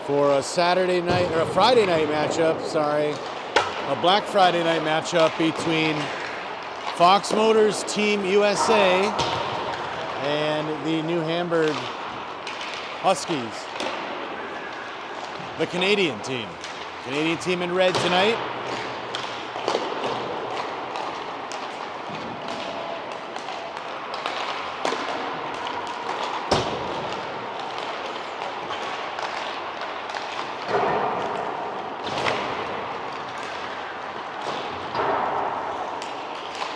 for a Saturday night, or a Friday night matchup, sorry. A Black Friday night matchup between Fox Motors Team USA and the New Hamburg Huskies. The Canadian team. Canadian team in red tonight.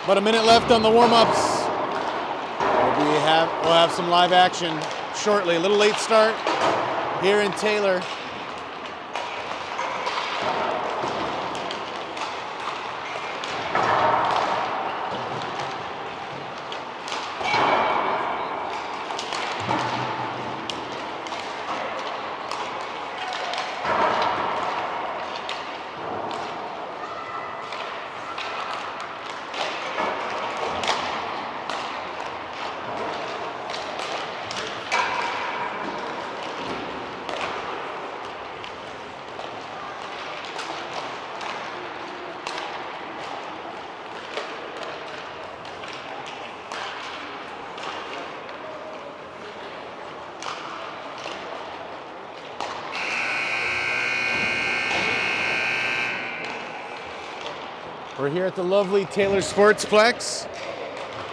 But a minute left on the warm-ups. We'll have some live action shortly. A little late start here in Taylor. We're here at the lovely Taylor Sportsplex,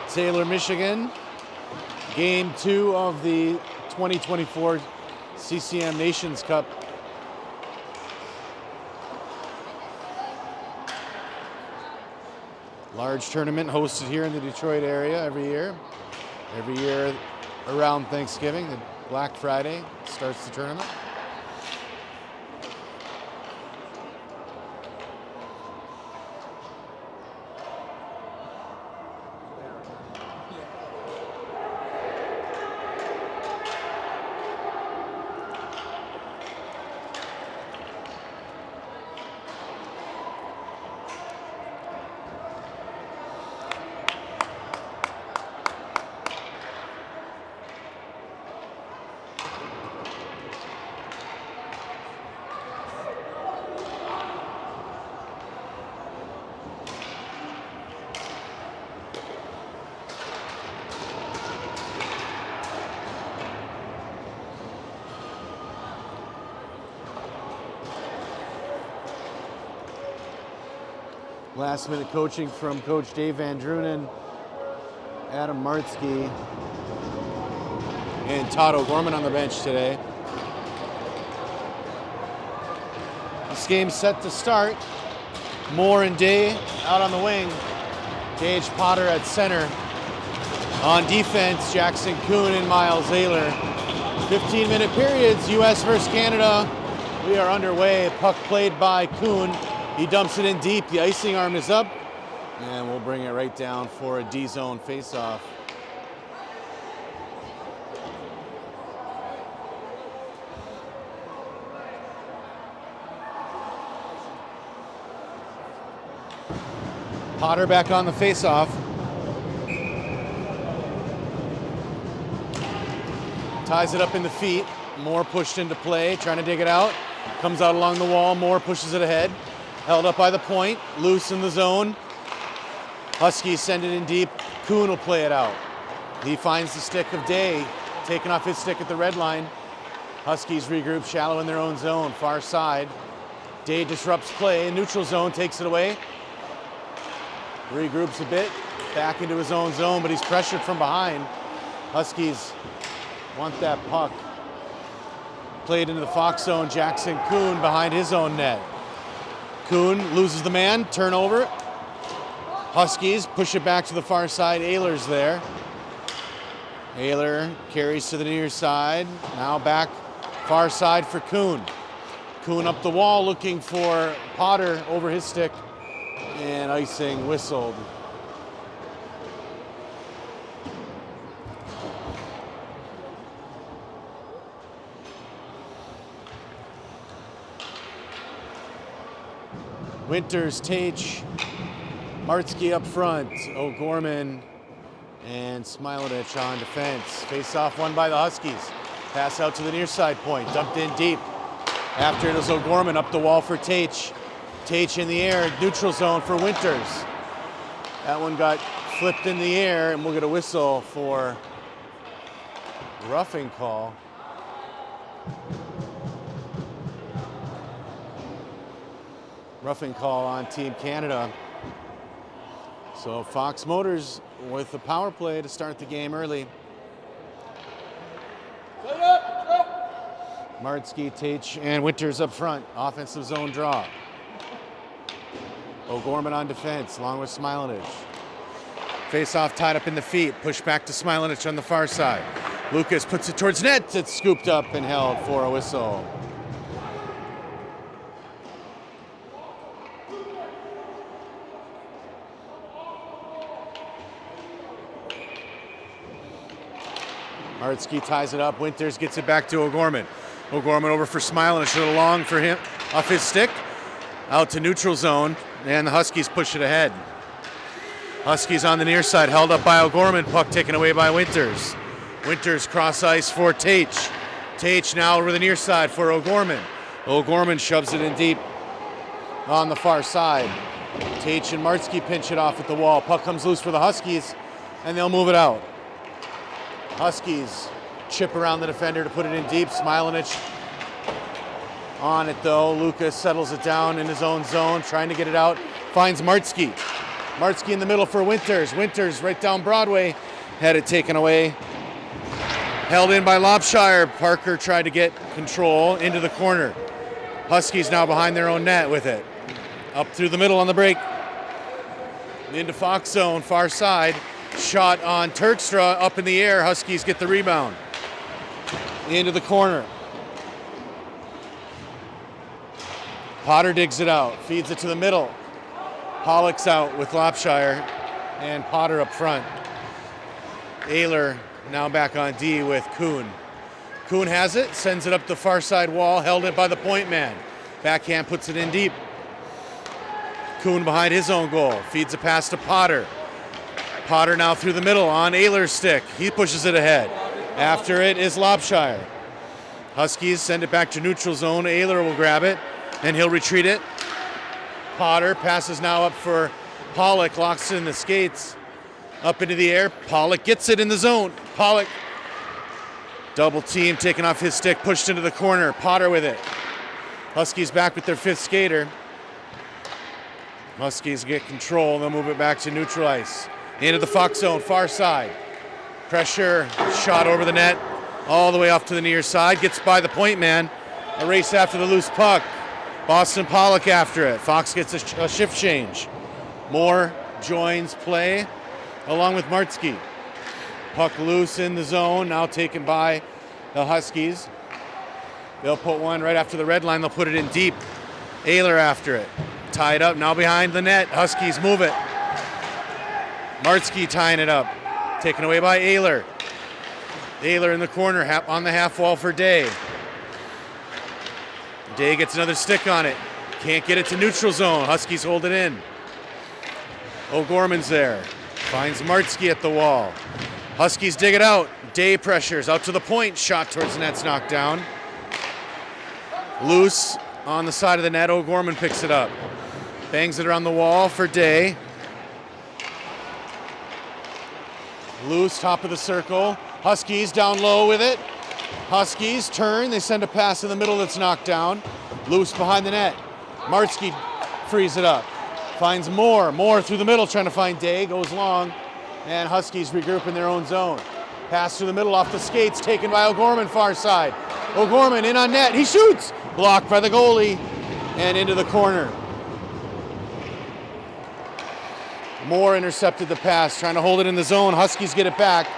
Taylor, Michigan. Game 2 of the 2024 CCM Nations Cup. Large tournament hosted here in the Detroit area every year. Every year around Thanksgiving, the Black Friday starts the tournament. Last minute coaching from Coach Dave Van Drunen, Adam Martzke, and Todd O'Gorman on the bench today. This game's set to start. Moore and Day out on the wing. Gage Potter at center. On defense, Jackson Kuhn and Miles Ayler. 15-minute periods, US versus Canada. We are underway. Puck played by Kuhn. He dumps it in deep. The icing arm is up. And we'll bring it right down for a D-zone face-off. Potter back on the face-off. Ties it up in the feet. Moore pushed into play, trying to dig it out. Comes out along the wall. Moore pushes it ahead. Held up by the point. Loose in the zone. Huskies send it in deep. Kuhn will play it out. He finds the stick of Day, taking off his stick at the red line. Huskies regroup shallow in their own zone, far side. Day disrupts play. Neutral zone takes it away. Regroups a bit, back into his own zone, but he's pressured from behind. Huskies want that puck. Played into the Fox zone. Jackson Kuhn behind his own net. Kuhn loses the man, turnover. Huskies push it back to the far side. Ayler's there. Ayler carries to the near side. Now back far side for Kuhn. Kuhn up the wall looking for Potter over his stick. And icing whistled. Winters, Tage, Martzke up front, O'Gorman and Smilovich on defense. Face off won by the Huskies. Pass out to the near side point, dumped in deep. After it is O'Gorman up the wall for Tate. Tate in the air, neutral zone for Winters. That one got flipped in the air, and we'll get a whistle for roughing call. Roughing call on Team Canada. So Fox Motors with the power play to start the game early. Martzke, Tate, and Winters up front. Offensive zone draw. O'Gorman on defense, along with Smilanich. Face-off tied up in the feet. Push back to Smilanich on the far side. Lucas puts it towards net. It's scooped up and held for a whistle. Martzke ties it up. Winters gets it back to O'Gorman. O'Gorman over for Smilanich. A little long for him. Off his stick. Out to neutral zone. And the Huskies push it ahead. Huskies on the near side. Held up by O'Gorman. Puck taken away by Winters. Winters cross ice for Tate. Tate now over the near side for O'Gorman. O'Gorman shoves it in deep on the far side. Tate and Martzke pinch it off at the wall. Puck comes loose for the Huskies, and they'll move it out. Huskies chip around the defender to put it in deep. Smilanich on it though. Lucas settles it down in his own zone, trying to get it out. Finds Martzke. Martzke in the middle for Winters. Winters right down Broadway. Had it taken away. Held in by Lopshire. Parker tried to get control into the corner. Huskies now behind their own net with it. Up through the middle on the break. Into Fox zone, far side. Shot on Turkstra, up in the air. Huskies get the rebound. Into the corner. Potter digs it out, feeds it to the middle. Pollock's out with Lopshire and Potter up front. Ayler now back on D with Kuhn. Kuhn has it, sends it up the far side wall, held it by the point man. Backhand puts it in deep. Kuhn behind his own goal, feeds a pass to Potter. Potter now through the middle on Ayler's stick. He pushes it ahead. After it is Lopshire. Huskies send it back to neutral zone. Ayler will grab it, and he'll retreat it. Potter passes now up for Pollock, locks it in the skates. Up into the air. Pollock gets it in the zone. Pollock, double team, taken off his stick, pushed into the corner. Potter with it. Huskies back with their fifth skater. Huskies get control. They'll move it back to neutral ice. Into the Fox zone, far side. Pressure, shot over the net, all the way off to the near side. Gets by the point man. A race after the loose puck. Boston Pollock after it. Fox gets a shift change. Moore joins play along with Martzke. Puck loose in the zone, now taken by the Huskies. They'll put one right after the red line. They'll put it in deep. Ayler after it. Tied up, now behind the net. Huskies move it. Martzke tying it up. Taken away by Ayler. Ayler in the corner, on the half wall for Day. Day gets another stick on it. Can't get it to neutral zone. Huskies hold it in. O'Gorman's there. Finds Martzke at the wall. Huskies dig it out. Day pressures out to the point. Shot towards the net's knocked down. Loose on the side of the net. O'Gorman picks it up. Bangs it around the wall for Day. Loose, top of the circle. Huskies down low with it. Huskies turn. They send a pass in the middle that's knocked down. Loose behind the net. Martzke frees it up. Finds Moore. Moore through the middle trying to find Day. Goes long. And Huskies regroup in their own zone. Pass through the middle off the skates. Taken by O'Gorman far side. O'Gorman in on net. He shoots. Blocked by the goalie. And into the corner. Moore intercepted the pass, trying to hold it in the zone. Huskies get it back.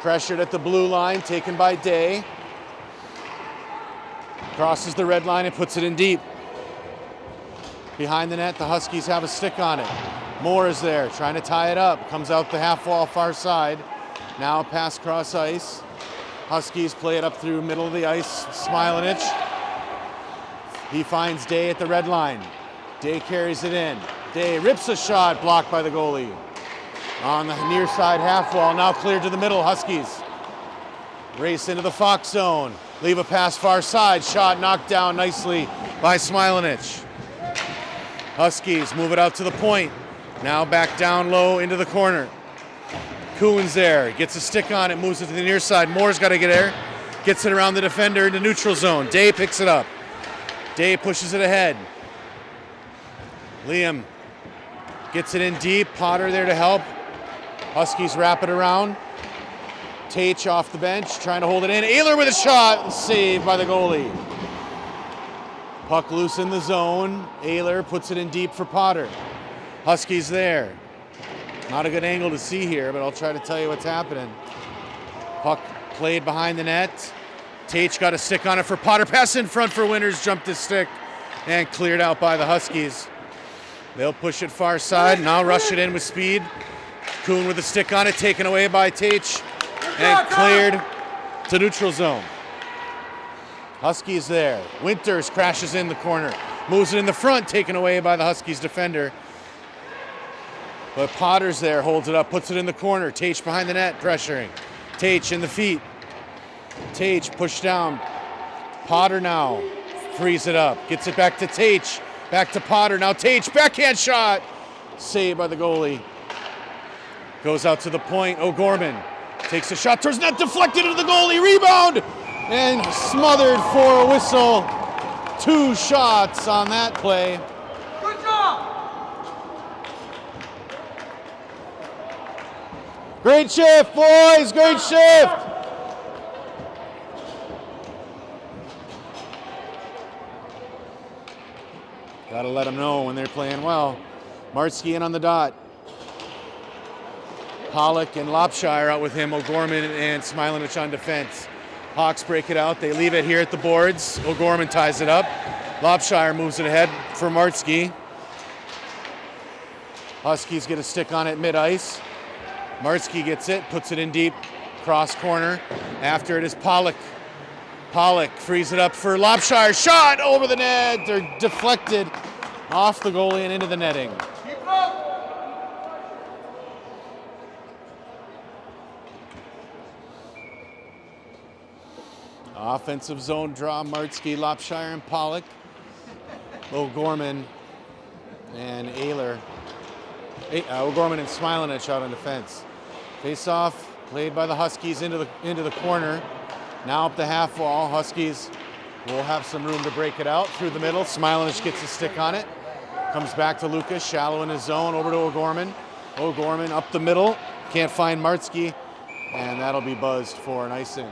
Pressured at the blue line, taken by Day. Crosses the red line and puts it in deep. Behind the net, the Huskies have a stick on it. Moore is there, trying to tie it up. Comes out the half wall far side. Now pass cross ice. Huskies play it up through middle of the ice. Smilanich. He finds Day at the red line. Day carries it in. Day rips a shot, blocked by the goalie. On the near side half wall, now cleared to the middle. Huskies race into the Fox zone. Leave a pass far side. Shot knocked down nicely by Smilanich. Huskies move it out to the point. Now back down low into the corner. Kuhn's there. Gets a stick on it. Moves it to the near side. Moore's got to get there. Gets it around the defender into neutral zone. Day picks it up. Day pushes it ahead. Liam gets it in deep. Potter there to help. Huskies wrap it around. Tate off the bench, trying to hold it in. Ayler with a shot, saved by the goalie. Puck loose in the zone. Ayler puts it in deep for Potter. Huskies there. Not a good angle to see here, but I'll try to tell you what's happening. Puck played behind the net. Tate got a stick on it for Potter. Pass in front for Winters, jumped his stick, and cleared out by the Huskies. They'll push it far side, now rush it in with speed. Kuhn with a stick on it, taken away by Tate, and cleared to neutral zone. Huskies there. Winters crashes in the corner, moves it in the front, taken away by the Huskies defender. But Potter's there, holds it up, puts it in the corner. Tate behind the net, pressuring. Tate in the feet. Tate pushed down. Potter now frees it up, gets it back to Tate, back to Potter. Now Tate, backhand shot, saved by the goalie. Goes out to the point. O'Gorman takes a shot towards net, deflected into the goalie, rebound, and smothered for a whistle. 2 shots on that play. Good job! Great shift, boys, great shift. Gotta let them know when they're playing well. Martsky in on the dot. Pollock and Lopshire out with him. O'Gorman and Smilanich on defense. Hawks break it out. They leave it here at the boards. O'Gorman ties it up. Lopshire moves it ahead for Martsky. Huskies get a stick on it mid-ice. Martsky gets it, puts it in deep, cross corner. After it is Pollock. Pollock frees it up for Lopshire. Shot over the net. They're deflected off the goalie and into the netting. Keep up! Offensive zone draw, Martsky, Lopshire, and Pollock. O'Gorman and Ayler. O'Gorman and Smilanich out on defense. Face off, played by the Huskies into the corner. Now up the half wall. Huskies will have some room to break it out through the middle. Smilanich gets a stick on it. Comes back to Lucas, shallow in his zone, over to O'Gorman. O'Gorman up the middle, can't find Martsky, and that'll be buzzed for an icing.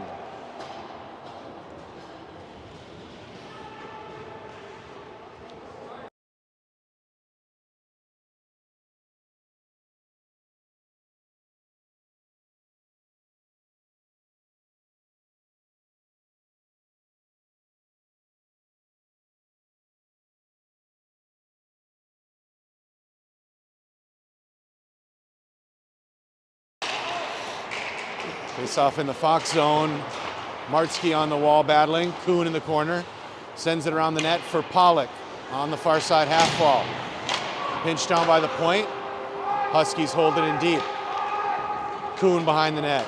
Face off in the Fox zone. Martsky on the wall battling. Kuhn in the corner. Sends it around the net for Pollock on the far side half wall. Pinched down by the point. Huskies hold it in deep. Kuhn behind the net.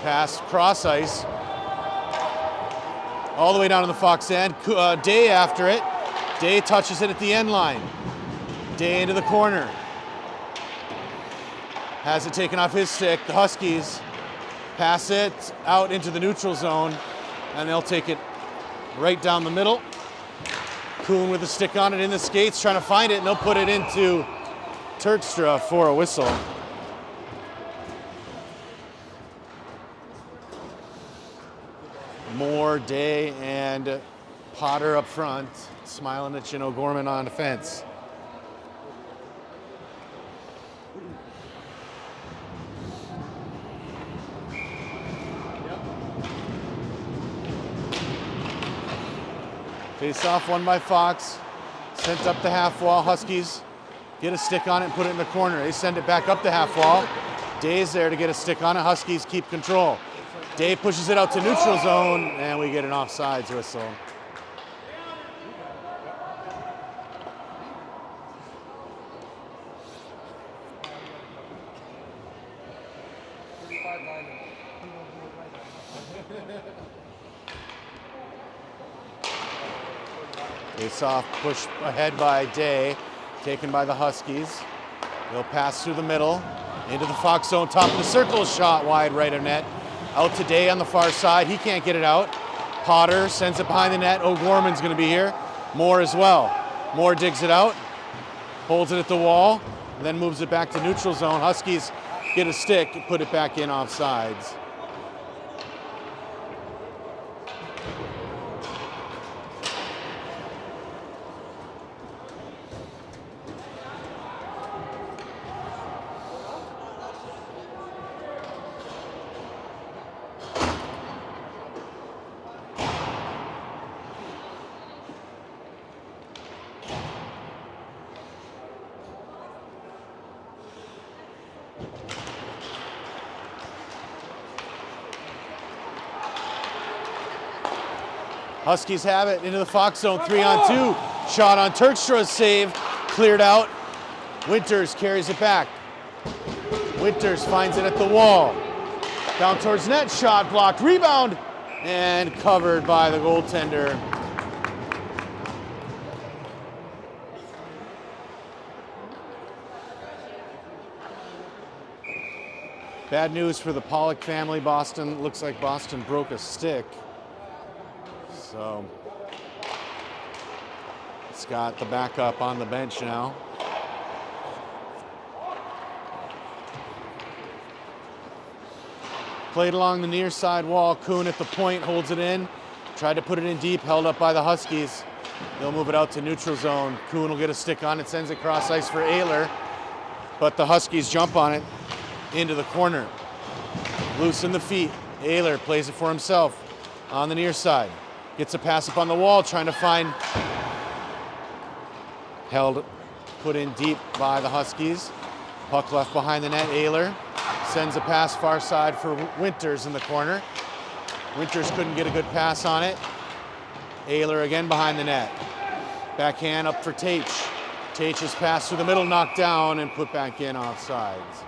Pass cross ice. All the way down to the Fox end. Day after it. Day touches it at the end line. Day into the corner. Has it taken off his stick. The Huskies pass it out into the neutral zone, and they'll take it right down the middle. Kuhn with a stick on it in the skates, trying to find it, and they'll put it into Turkstra for a whistle. Moore, Day, and Potter up front. Smilanich and O'Gorman on defense. Face off won by Fox. Sent up the half wall. Huskies get a stick on it and put it in the corner. They send it back up the half wall. Day's there to get a stick on it. Huskies keep control. Day pushes it out to neutral zone, and we get an offsides whistle. Face-off pushed ahead by Day, taken by the Huskies. They'll pass through the middle, into the Fox zone, top of the circle, shot wide right of net. Out to Day on the far side, he can't get it out. Potter sends it behind the net. O'Gorman's gonna be here. Moore as well. Moore digs it out, holds it at the wall, and then moves it back to neutral zone. Huskies get a stick, put it back in offsides. Huskies have it into the Fox zone, 3-on-2. Shot on Turkstra's save, cleared out. Winters carries it back. Winters finds it at the wall. Down towards net, shot blocked, rebound, and covered by the goaltender. Bad news for the Pollock family. Boston, looks like Boston broke a stick. So it's got the backup on the bench now. Played along the near side wall. Kuhn at the point, holds it in. Tried to put it in deep, held up by the Huskies. They'll move it out to neutral zone. Kuhn will get a stick on it, sends it cross ice for Ayler. But the Huskies jump on it into the corner. Loose in the feet. Ayler plays it for himself on the near side. Gets a pass up on the wall, trying to find. Held, put in deep by the Huskies. Puck left behind the net. Ayler sends a pass far side for Winters in the corner. Winters couldn't get a good pass on it. Ayler again behind the net. Backhand up for Tate. Tate's pass through the middle, knocked down and put back in offsides.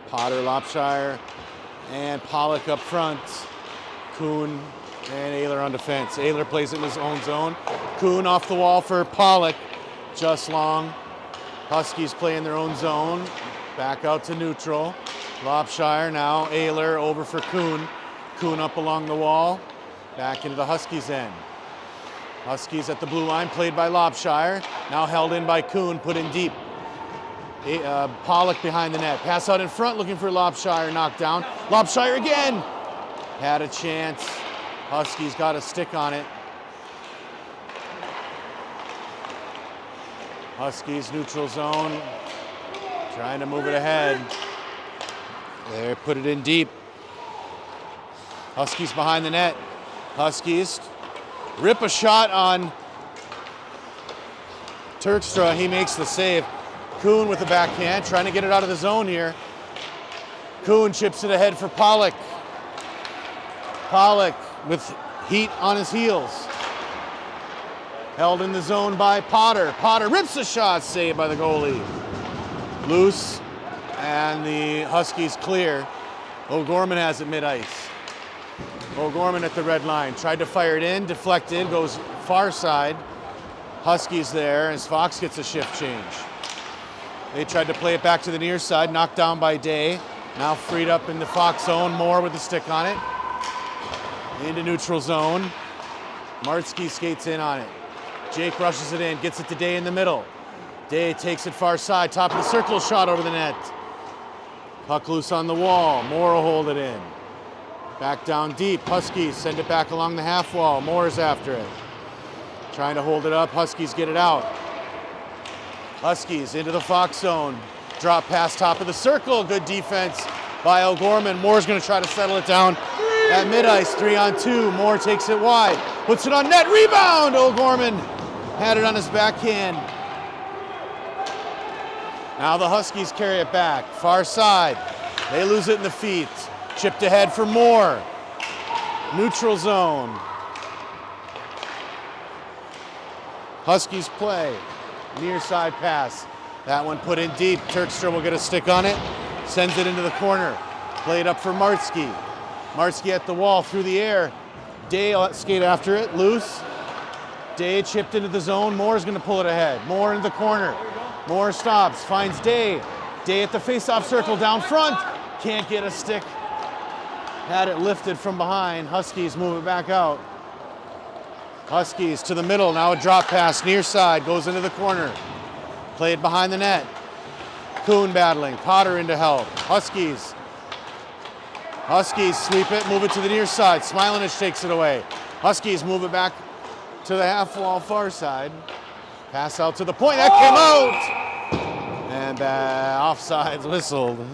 Potter, Lopshire, and Pollock up front. Kuhn and Ayler on defense. Ayler plays it in his own zone. Kuhn off the wall for Pollock. Just long. Huskies play in their own zone. Back out to neutral. Lopshire now. Ayler over for Kuhn. Kuhn up along the wall. Back into the Huskies end. Huskies at the blue line, played by Lopshire. Now held in by Kuhn, put in deep. Pollock behind the net. Pass out in front, looking for Lopshire, knocked down. Lopshire again! Had a chance. Huskies got a stick on it. Huskies neutral zone. Trying to move it ahead. There, put it in deep. Huskies behind the net. Huskies rip a shot on Turkstra. He makes the save. Kuhn with the backhand, trying to get it out of the zone here. Kuhn chips it ahead for Pollock. Pollock with heat on his heels. Held in the zone by Potter. Potter rips the shot, saved by the goalie. Loose, and the Huskies clear. O'Gorman has it mid-ice. O'Gorman at the red line. Tried to fire it in, deflected, goes far side. Huskies there as Fox gets a shift change. They tried to play it back to the near side, knocked down by Day. Now freed up in the Fox zone, Moore with the stick on it. Into neutral zone. Martsky skates in on it. Jake rushes it in, gets it to Day in the middle. Day takes it far side, top of the circle, shot over the net. Puck loose on the wall, Moore will hold it in. Back down deep, Huskies send it back along the half wall. Moore's after it. Trying to hold it up, Huskies get it out. Huskies into the Fox zone. Drop pass top of the circle, good defense by O'Gorman. Moore's gonna try to settle it down at mid-ice, 3-on-2. Moore takes it wide, puts it on net, rebound! O'Gorman had it on his backhand. Now the Huskies carry it back, far side. They lose it in the feet. Chipped ahead for Moore. Neutral zone. Huskies play. Near side pass. That one put in deep. Turkstra will get a stick on it. Sends it into the corner. Played up for Martsky. Martsky at the wall through the air. Day skate after it. Loose. Day chipped into the zone. Moore's going to pull it ahead. Moore in the corner. Moore stops. Finds Day. Day at the face-off circle down front. Can't get a stick. Had it lifted from behind. Huskies move it back out. Huskies to the middle. Now a drop pass near side. Goes into the corner. Played behind the net. Kuhn battling. Potter into help. Huskies. Huskies sweep it. Move it to the near side. Smilanich takes it away. Huskies move it back to the half wall far side. Pass out to the point. That came out. And offsides whistled.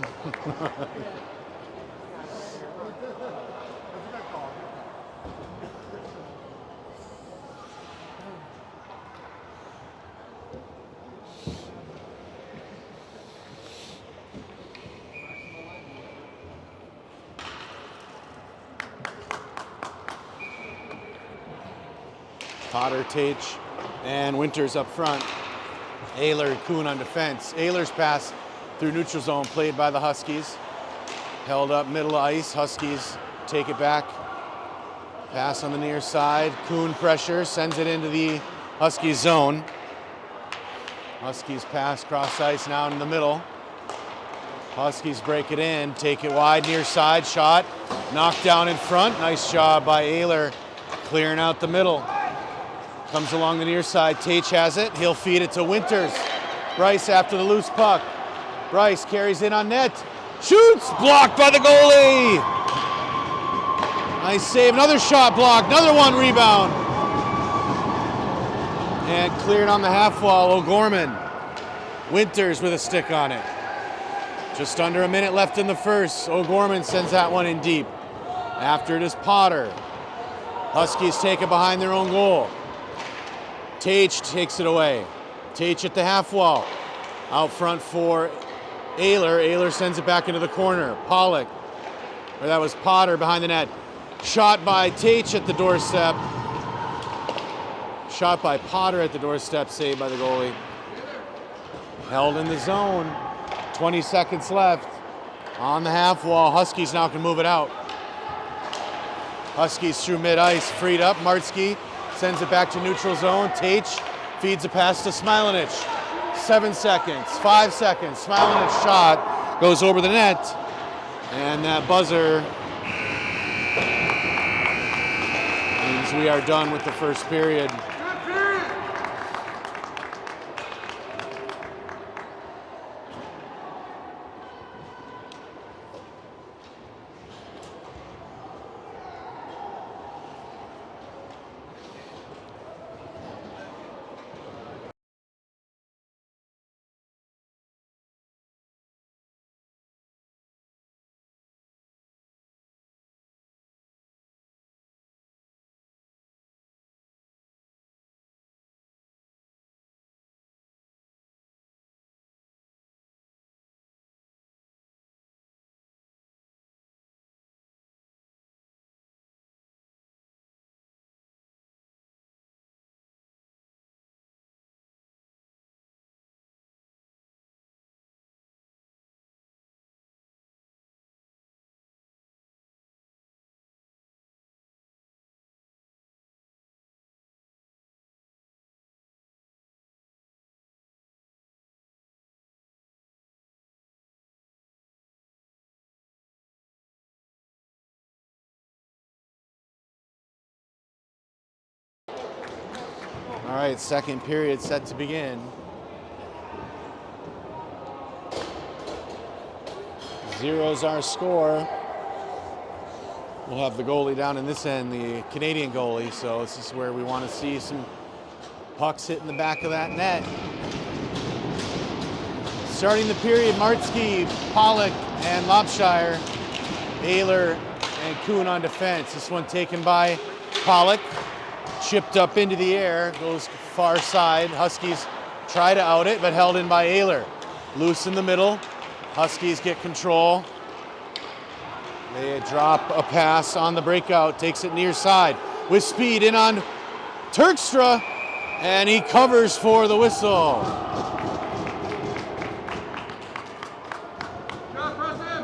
Potter, Tage, and Winters up front. Ayler, Kuhn on defense. Ayler's pass through neutral zone played by the Huskies. Held up middle of ice. Huskies take it back. Pass on the near side. Kuhn pressure, sends it into the Huskies zone. Huskies pass cross ice now in the middle. Huskies break it in, take it wide near side. Shot, knocked down in front. Nice job by Ayler clearing out the middle. Comes along the near side. Tate has it. He'll feed it to Winters. Bryce after the loose puck. Bryce carries in on net. Shoots! Blocked by the goalie! Nice save. Another shot blocked. Another one rebound. And cleared on the half wall. O'Gorman. Winters with a stick on it. Just under a minute left in the first. O'Gorman sends that one in deep. After it is Potter. Huskies take it behind their own goal. Tage takes it away. Tage at the half wall. Out front for Ayler. Ayler sends it back into the corner. Pollock, or that was Potter behind the net. Shot by Tage at the doorstep. Shot by Potter at the doorstep, saved by the goalie. Held in the zone. 20 seconds left. On the half wall. Huskies now can move it out. Huskies through mid-ice, freed up. Martsky sends it back to neutral zone. Tate feeds a pass to Smilanich. 7 seconds, 5 seconds. Smilanich shot goes over the net. And that buzzer means we are done with the first period. All right, second period set to begin. 0's our score. We'll have the goalie down in this end, the Canadian goalie, so this is where we want to see some pucks hitting the back of that net. Starting the period, Martsky, Pollock, and Lopshire. Ayler and Kuhn on defense. This one taken by Pollock. Chipped up into the air, goes far side. Huskies try to out it, but held in by Ayler. Loose in the middle. Huskies get control. They drop a pass on the breakout, takes it near side. With speed in on Turkstra, And he covers for the whistle. Shot, press him.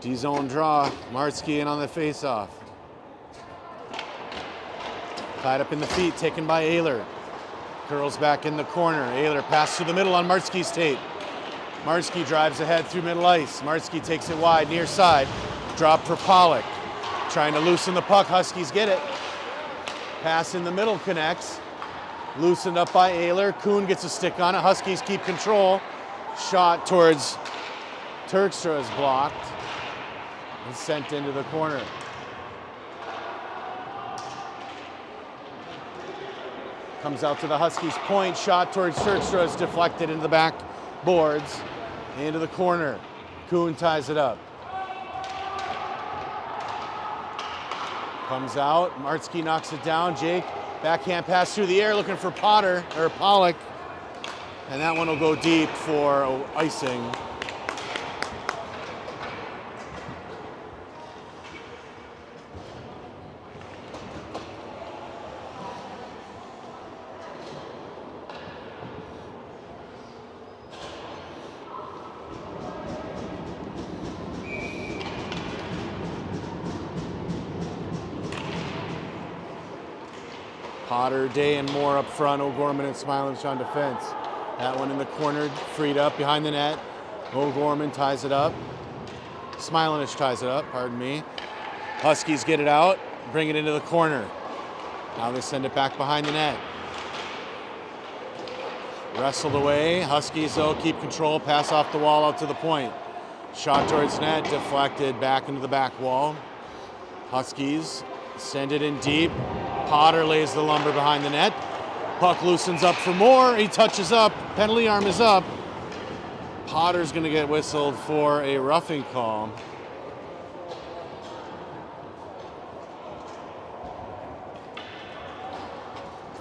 D-zone draw, Martzke in on the face-off. Tied up in the feet, taken by Ehler. Curls back in the corner. Ehler pass to the middle on Martzke's tape. Martzke drives ahead through middle ice. Martzke takes it wide, near side. Drop for Pollock. Trying to loosen the puck, Huskies get it. Pass in the middle connects. Loosened up by Ehler. Kuhn gets a stick on it. Huskies keep control. Shot towards Terkstra is blocked and sent into the corner. Comes out to the Huskies' point. Shot towards Terkstra is deflected into the back boards. Into the corner. Kuhn ties it up. Comes out. Martzke knocks it down. Jake, backhand pass through the air looking for Pollock. And that one will go deep for icing. Potter, Day, and Moore up front. O'Gorman and Smilovich on defense. That one in the corner, freed up behind the net. O'Gorman ties it up. Smilovich ties it up, pardon me. Huskies get it out, bring it into the corner. Now they send it back behind the net. Wrestled away. Huskies, though, keep control. Pass off the wall out to the point. Shot towards net, deflected back into the back wall. Huskies send it in deep. Potter lays the lumber behind the net. Puck loosens up for Moore. He touches up. Penalty arm is up. Potter's going to get whistled for a roughing call.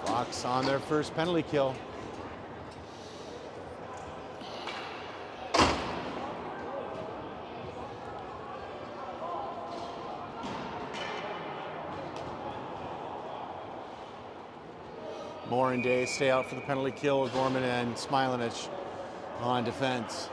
Fox on their first penalty kill. Moore and Day stay out for the penalty kill with Gorman and Smilovich on defense.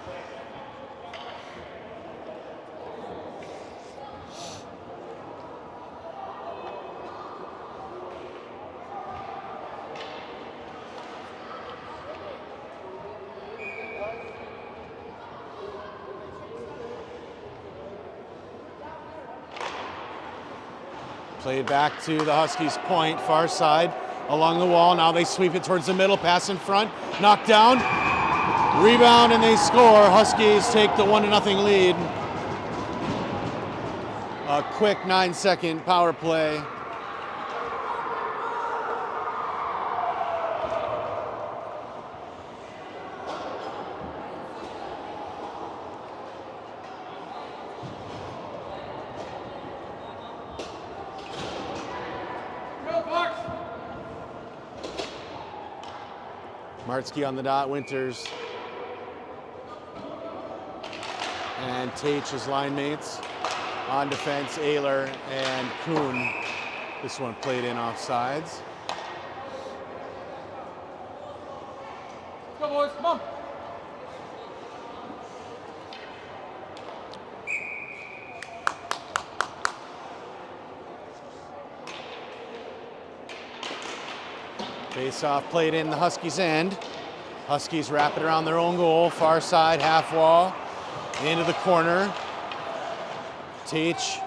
Played back to the Huskies' point, far side. Along the wall, now they sweep it towards the middle, pass in front, knocked down, rebound, and they score. Huskies take the 1-0 lead. A quick 9-second power play. Martzke on the dot, Winters and Tate as line mates. On defense, Ehler and Kuhn. This one played in offsides. Let's go, boys, come on. Face-off played in the Huskies' end. Huskies wrap it around their own goal, far side, half wall, into the corner. Teach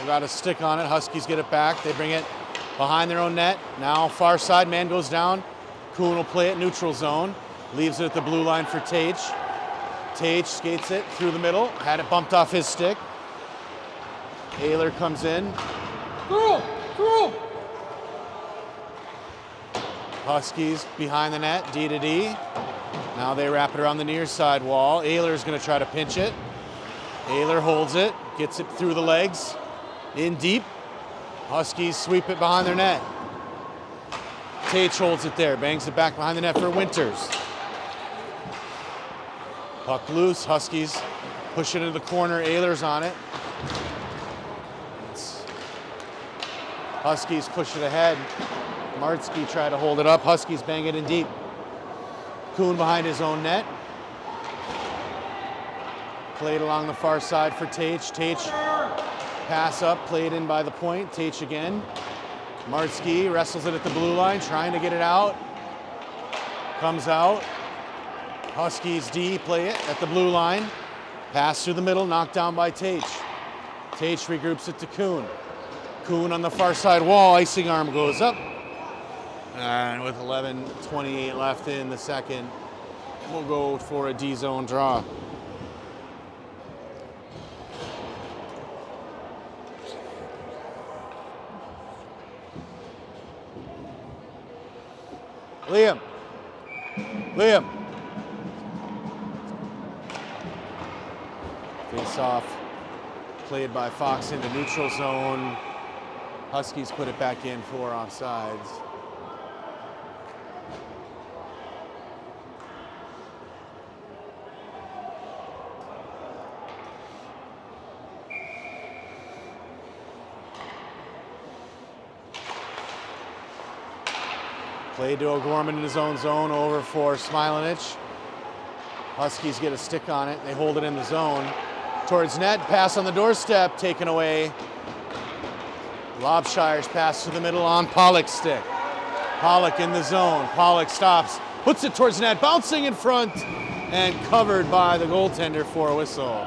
got a stick on it. Huskies get it back. They bring it behind their own net. Now far side, man goes down. Kuhn will play it neutral zone. Leaves it at the blue line for Tate. Tate skates it through the middle. Had it bumped off his stick. Ehler comes in. Through! Huskies behind the net, D to D. Now they wrap it around the near side wall. Ehler's going to try to pinch it. Ehler holds it, gets it through the legs, in deep. Huskies sweep it behind their net. Tate holds it there, bangs it back behind the net for Winters. Puck loose, Huskies Push it into the corner, Ehlers on it. Huskies push it ahead. Martzke try to hold it up. Huskies bang it in deep. Kuhn behind his own net. Played along the far side for Tate. Tate pass up, played in by the point. Tate again. Martzke wrestles it at the blue line, trying to get it out. Comes out. Huskies D play it at the blue line. Pass through the middle, knocked down by Tate. Tate regroups it to Kuhn. Kuhn on the far side wall, icing arm goes up. And with 11:28 left in the second, we'll go for a D-zone draw. Liam. Face off, played by Fox into neutral zone. Huskies put it back in for offsides. Played to O'Gorman in his own zone, over for Smilanich. Huskies get a stick on it. They hold it in the zone. Towards net, pass on the doorstep, taken away. Lobshire's pass to the middle on Pollock's stick. Pollock in the zone. Pollock stops, puts it towards net, bouncing in front, and covered by the goaltender for a whistle.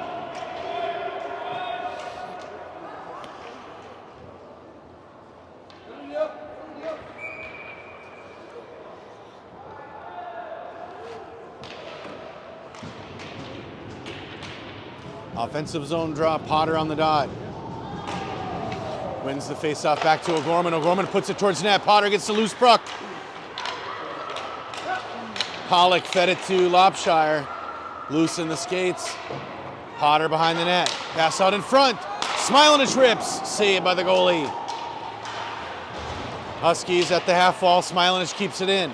Offensive zone draw, Potter on the dot. Wins the faceoff back to O'Gorman. O'Gorman puts it towards net. Potter gets the loose puck. Pollock fed it to Lobshire. Loose in the skates. Potter behind the net. Pass out in front. Smilanich rips. Saved by the goalie. Huskies at the half wall. Smilanich keeps it in.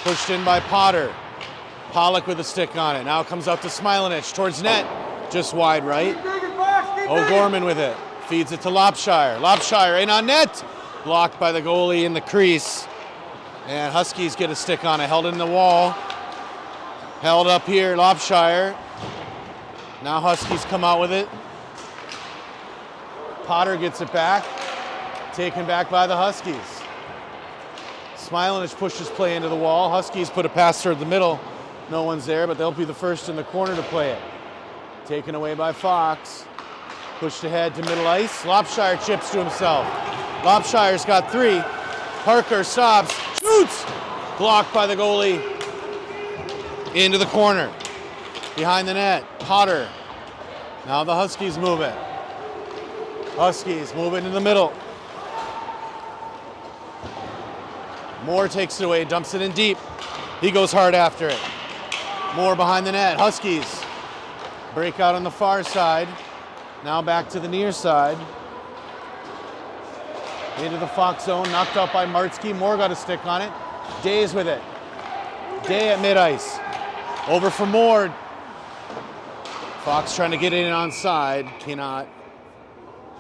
Pushed in by Potter. Pollock with a stick on it. Now comes out to Smilanich towards net. Just wide right. O'Gorman with it. Feeds it to Lobshire. Lobshire in on net. Blocked by the goalie in the crease. And Huskies get a stick on it. Held in the wall. Held up here, Lobshire. Now Huskies come out with it. Potter gets it back. Taken back by the Huskies. Smilanich pushes play into the wall. Huskies put a pass toward the middle. No one's there, but they'll be the first in the corner to play it. Taken away by Fox. Pushed ahead to middle ice. Lobshire chips to himself. Lobshire's got 3. Parker stops, shoots! Blocked by the goalie. Into the corner. Behind the net, Potter. Now the Huskies move it. Huskies move it in the middle. Moore takes it away, dumps it in deep. He goes hard after it. Moore behind the net. Huskies break out on the far side. Now back to the near side. Into the Fox zone, knocked out by Martzke. Moore got a stick on it. Day's with it. Day at mid-ice. Over for Moore. Fox trying to get in onside, cannot.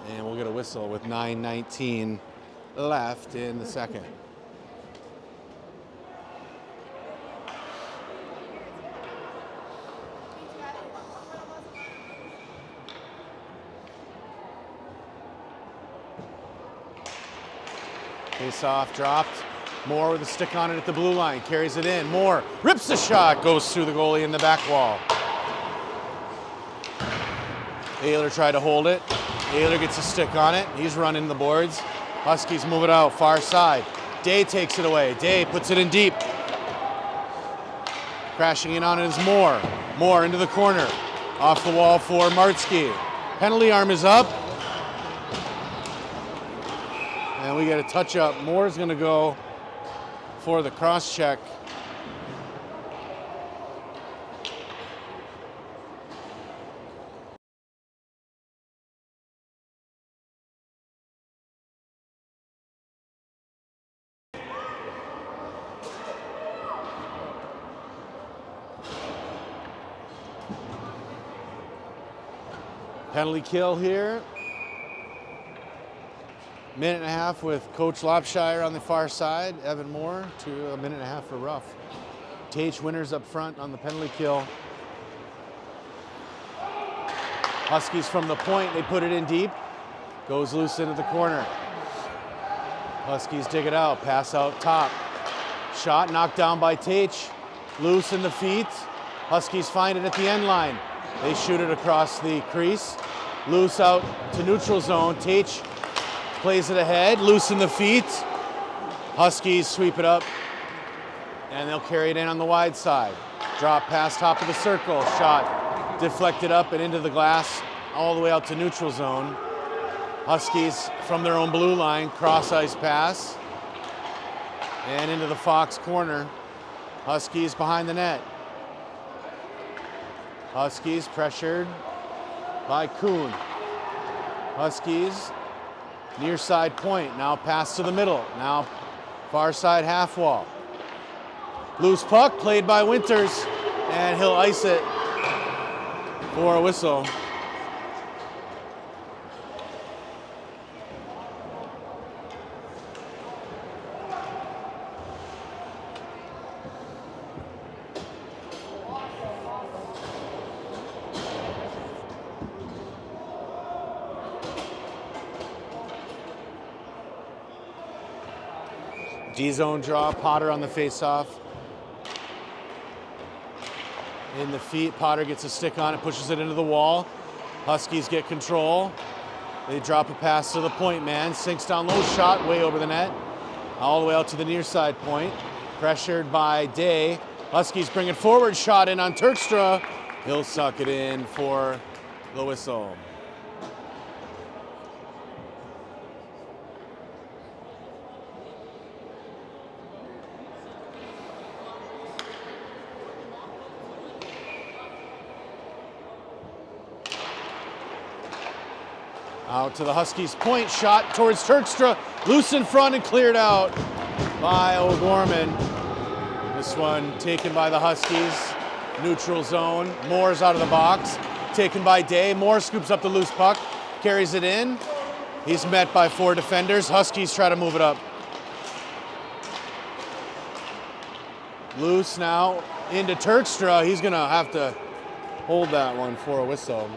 And we'll get a whistle with 9:19 left in the second. Face off, dropped. Moore with a stick on it at the blue line, carries it in. Moore rips the shot, goes through the goalie in the back wall. Ehlers tried to hold it. Ehlers gets a stick on it. He's running the boards. Huskies move it out, far side. Day takes it away. Day puts it in deep. Crashing in on it is Moore. Moore into the corner. Off the wall for Martzke. Penalty arm is up. And we get a touch up. Moore's gonna go for the cross check. Penalty kill here. Minute and a half with Coach Lopshire on the far side. Evan Moore to a minute and a half for Ruff. Tate winners up front on the penalty kill. Huskies from the point, they put it in deep. Goes loose into the corner. Huskies dig it out, pass out top. Shot knocked down by Tate. Loose in the feet. Huskies find it at the end line. They shoot it across the crease. Loose out to neutral zone. Tate plays it ahead, loose in the feet. Huskies sweep it up, and they'll carry it in on the wide side. Drop pass top of the circle. Shot deflected up and into the glass, all the way out to neutral zone. Huskies from their own blue line, cross ice pass, and into the Fox corner. Huskies behind the net. Huskies pressured by Kuhn. Huskies near side point, now pass to the middle, now far side half wall. Loose puck played by Winters, and he'll ice it for a whistle. D-zone draw, Potter on the face-off. In the feet, Potter gets a stick on it, pushes it into the wall. Huskies get control. They drop a pass to the point man, sinks down low, shot way over the net. All the way out to the near side point. Pressured by Day. Huskies bring it forward, shot in on Turkstra. He'll suck it in for the whistle. Out to the Huskies point, shot towards Turkstra, loose in front and cleared out by O'Gorman. This one taken by the Huskies, neutral zone. Moore's out of the box, taken by Day. Moore scoops up the loose puck, carries it in. He's met by 4 defenders. Huskies try to move it up. Loose now into Turkstra. He's gonna have to hold that one for a whistle.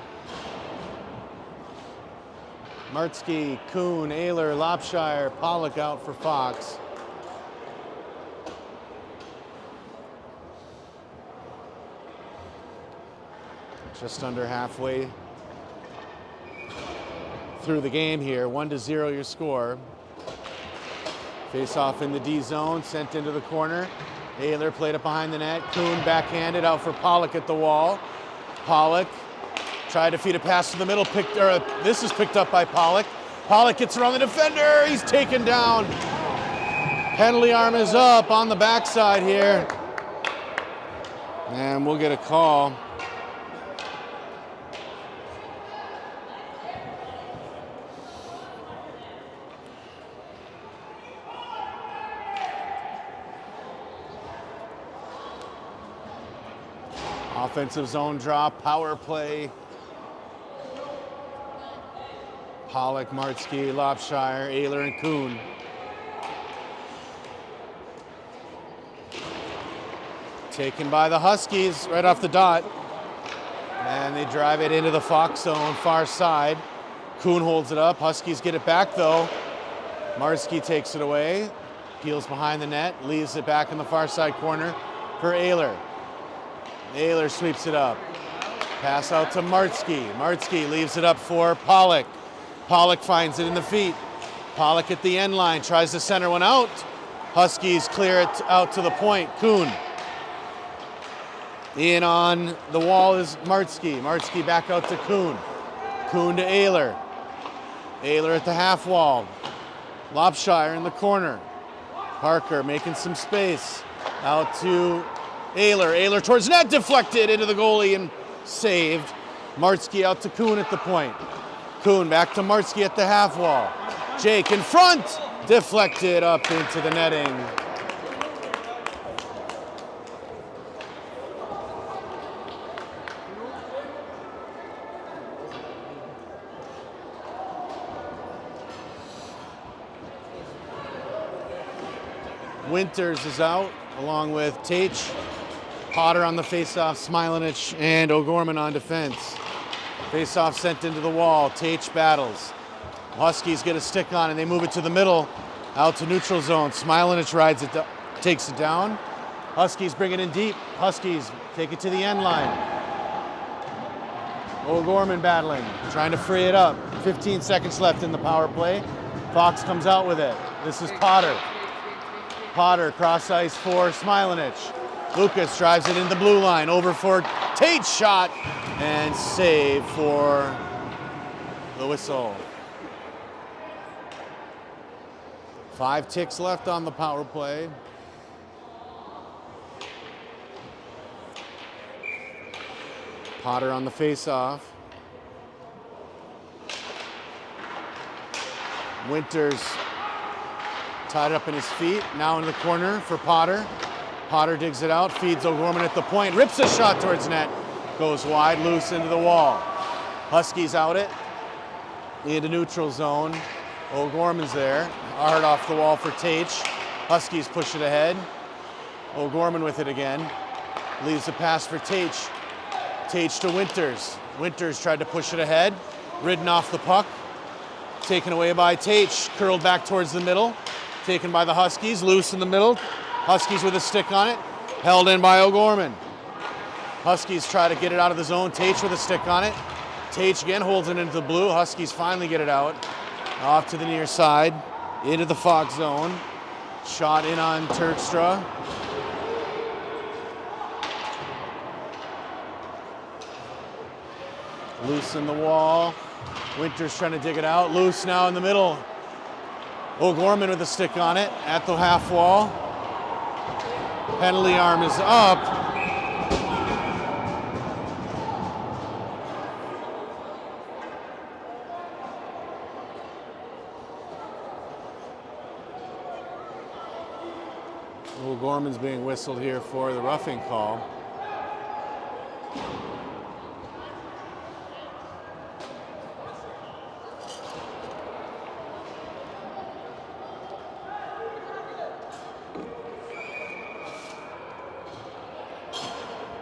Martzke, Kuhn, Ayler, Lopshire, Pollock out for Fox. Just under halfway through the game here. 1-0 your score. Face off in the D zone, sent into the corner. Ayler played it behind the net. Kuhn backhanded out for Pollock at the wall. Pollock tried to feed a pass to the middle. This is picked up by Pollock. Pollock gets around the defender. He's taken down. Penalty arm is up on the backside here. And we'll get a call. Offensive zone drop, power play. Pollock, Martzke, Lopshire, Ayler, and Kuhn. Taken by the Huskies right off the dot. And they drive it into the Fox zone, far side. Kuhn holds it up. Huskies get it back though. Martzke takes it away. Peels behind the net, leaves it back in the far side corner for Ayler. Ayler sweeps it up. Pass out to Martzke. Martzke leaves it up for Pollock. Pollock finds it in the feet. Pollock at the end line, tries to center one out. Huskies clear it out to the point. Kuhn. In on the wall is Martzke. Martzke back out to Kuhn. Kuhn to Ayler. Ayler at the half wall. Lopshire in the corner. Parker making some space. Out to Ayler. Ayler towards net, deflected into the goalie and saved. Martzke out to Kuhn at the point. Kuhn back to Martzke at the half wall. Jake in front, deflected up into the netting. Winters is out, along with Tate. Potter on the faceoff, Smilanich and O'Gorman on defense. Faceoff sent into the wall. Tate battles. Huskies get a stick on and they move it to the middle, out to neutral zone. Smilanich rides it, takes it down. Huskies bring it in deep. Huskies take it to the end line. O'Gorman battling, trying to free it up. 15 seconds left in the power play. Fox comes out with it. This is Potter. Potter cross ice for Smilanich. Lucas drives it in the blue line, over for Tate's shot, and save for the whistle. 5 ticks left on the power play. Potter on the face-off. Winters tied up in his feet, now in the corner for Potter. Potter digs it out, feeds O'Gorman at the point, rips a shot towards net, goes wide, loose into the wall. Huskies out it, into neutral zone. O'Gorman's there, hard off the wall for Tate. Huskies push it ahead. O'Gorman with it again, leaves the pass for Tate. Tate to Winters. Winters tried to push it ahead, ridden off the puck, taken away by Tate, curled back towards the middle, taken by the Huskies, loose in the middle. Huskies with a stick on it, held in by O'Gorman. Huskies try to get it out of the zone. Tate with a stick on it. Tate again holds it into the blue. Huskies finally get it out. Off to the near side, into the Fox zone. Shot in on Terkstra. Loose in the wall. Winters trying to dig it out. Loose now in the middle. O'Gorman with a stick on it at the half wall. Penalty arm is up. O'Gorman's being whistled here for the roughing call.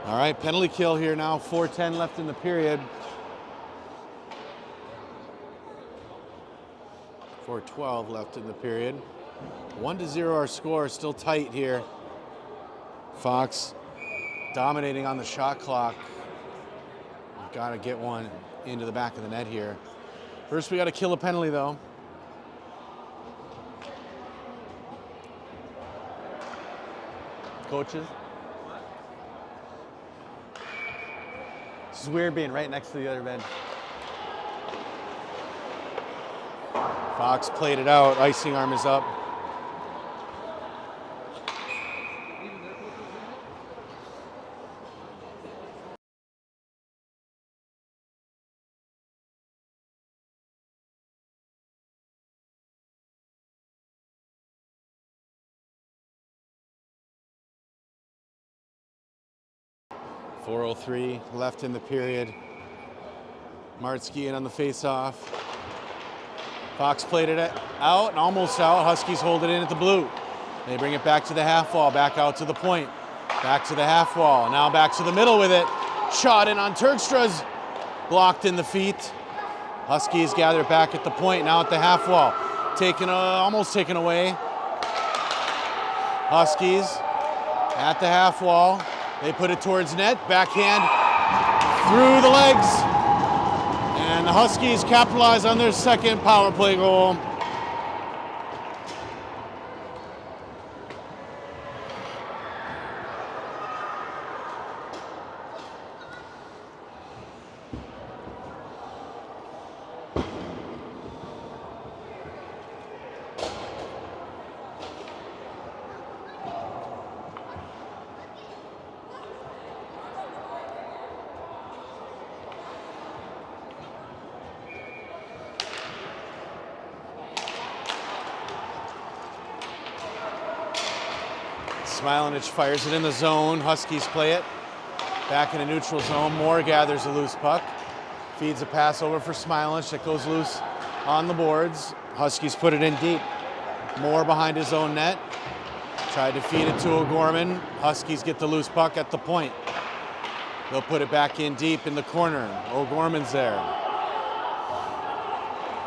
All right, penalty kill here now, 4:10 left in the period. 4:12 left in the period. 1-0 our score, still tight here. Fox dominating on the shot clock. We've got to get one into the back of the net here. First we got to kill a penalty though. Coaches? It's weird being right next to the other bench. Fox played it out. Icing arm is up. .403 left in the period. Martzke in on the face-off. Fox played it out and almost out. Huskies hold it in at the blue. They bring it back to the half wall, back out to the point. Back to the half wall, now back to the middle with it. Shot in on Terkstra's, blocked in the feet. Huskies gather it back at the point, now at the half wall. Almost taken away. Huskies at the half wall. They put it towards net, backhand through the legs. And the Huskies capitalize on their second power play goal. Smilanich fires it in the zone. Huskies play it. Back in a neutral zone. Moore gathers a loose puck. Feeds a pass over for Smilanich that goes loose on the boards. Huskies put it in deep. Moore behind his own net. Tried to feed it to O'Gorman. Huskies get the loose puck at the point. They'll put it back in deep in the corner. O'Gorman's there.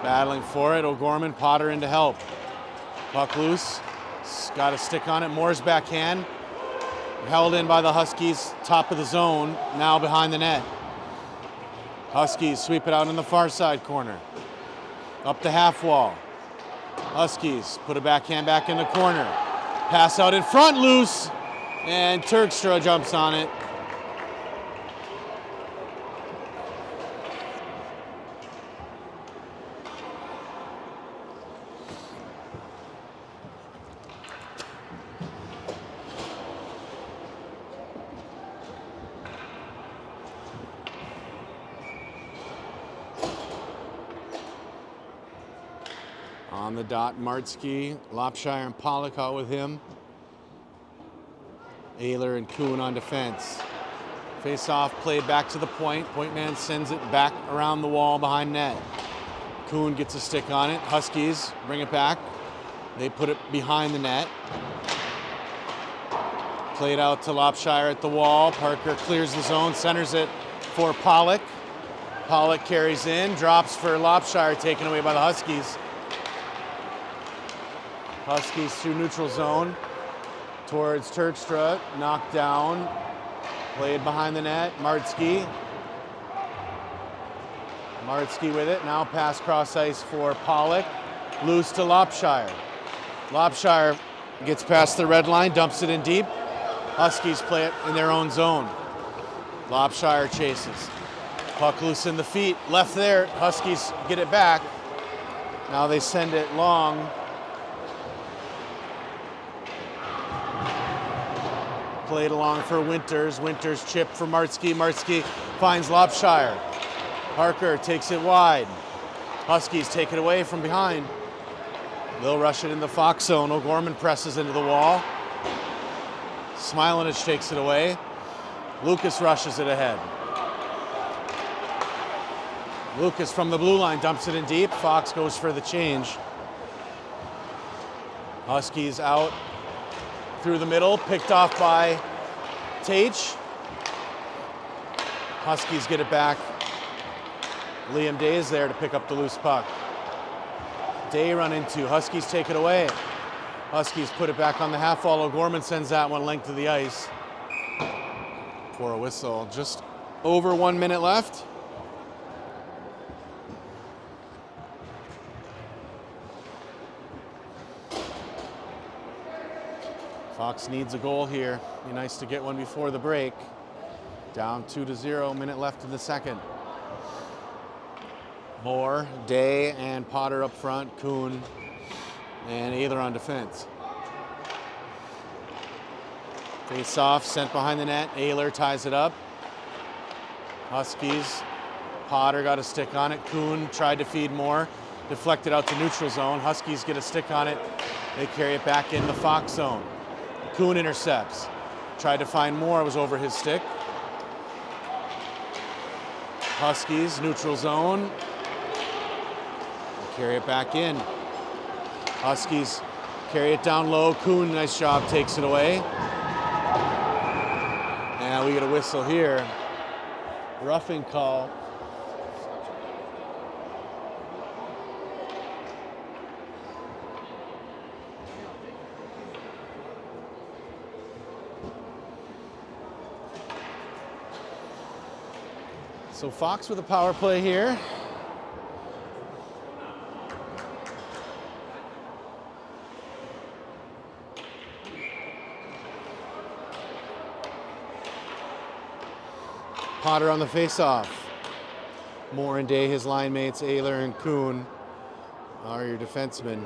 Battling for it. O'Gorman, Potter in to help. Puck loose. Got a stick on it. Moore's backhand. Held in by the Huskies. Top of the zone. Now behind the net. Huskies sweep it out in the far side corner. Up the half wall. Huskies put a backhand back in the corner. Pass out in front, loose. And Terkstra jumps on it. On the dot, Martzke, Lopshire and Pollock out with him. Ayler and Kuhn on defense. Face-off played back to the point. Point man sends it back around the wall behind net. Kuhn gets a stick on it. Huskies bring it back. They put it behind the net. Played out to Lopshire at the wall. Parker clears the zone, centers it for Pollock. Pollock carries in, drops for Lopshire, taken away by the Huskies. Huskies through neutral zone towards Terkstra, knocked down, played behind the net, Martzke. Martzke with it, now pass cross ice for Pollock, loose to Lopshire. Lopshire gets past the red line, dumps it in deep. Huskies play it in their own zone. Lopshire chases. Puck loose in the feet, left there, Huskies get it back. Now they send it long. Played along for Winters. Winters chip for Martzke. Martzke finds Lopshire. Parker takes it wide. Huskies take it away from behind. They'll rush it in the Fox zone. O'Gorman presses into the wall. Smilanich takes it away. Lucas rushes it ahead. Lucas from the blue line dumps it in deep. Fox goes for the change. Huskies out through the middle, picked off by Tage. Huskies get it back. Liam Day is there to pick up the loose puck. Day run into, Huskies take it away. Huskies put it back on the half wall. O'Gorman sends that one length of the ice for a whistle. Just over 1 minute left. Fox needs a goal here. Be nice to get one before the break. Down 2-0, minute left in the second. Moore, Day, and Potter up front. Kuhn and Ayler on defense. Face off, sent behind the net. Ayler ties it up. Huskies. Potter got a stick on it. Kuhn tried to feed Moore. Deflected out to neutral zone. Huskies get a stick on it. They carry it back in the Fox zone. Kuhn intercepts. Tried to find Moore, was over his stick. Huskies, neutral zone. Carry it back in. Huskies carry it down low. Kuhn, nice job, takes it away. And we get a whistle here. Roughing call. So Fox with a power play here. Potter on the face-off. Moore and Day, his line mates, Ayler and Kuhn are your defensemen.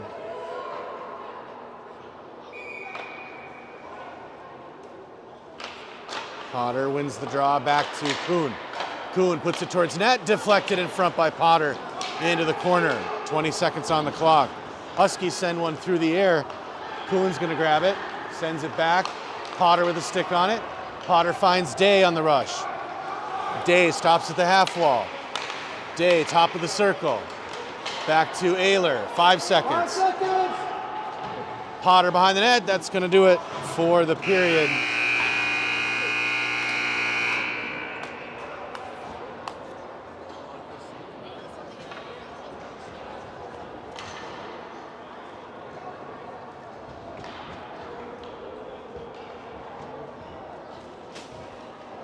Potter wins the draw back to Kuhn. Kuhn puts it towards net, deflected in front by Potter into the corner. 20 seconds on the clock. Huskies send one through the air. Kuhn's gonna grab it, sends it back. Potter with a stick on it. Potter finds Day on the rush. Day stops at the half wall. Day, top of the circle. Back to Ayler, 5 seconds. 5 seconds. Potter behind the net. That's going to do it for the period.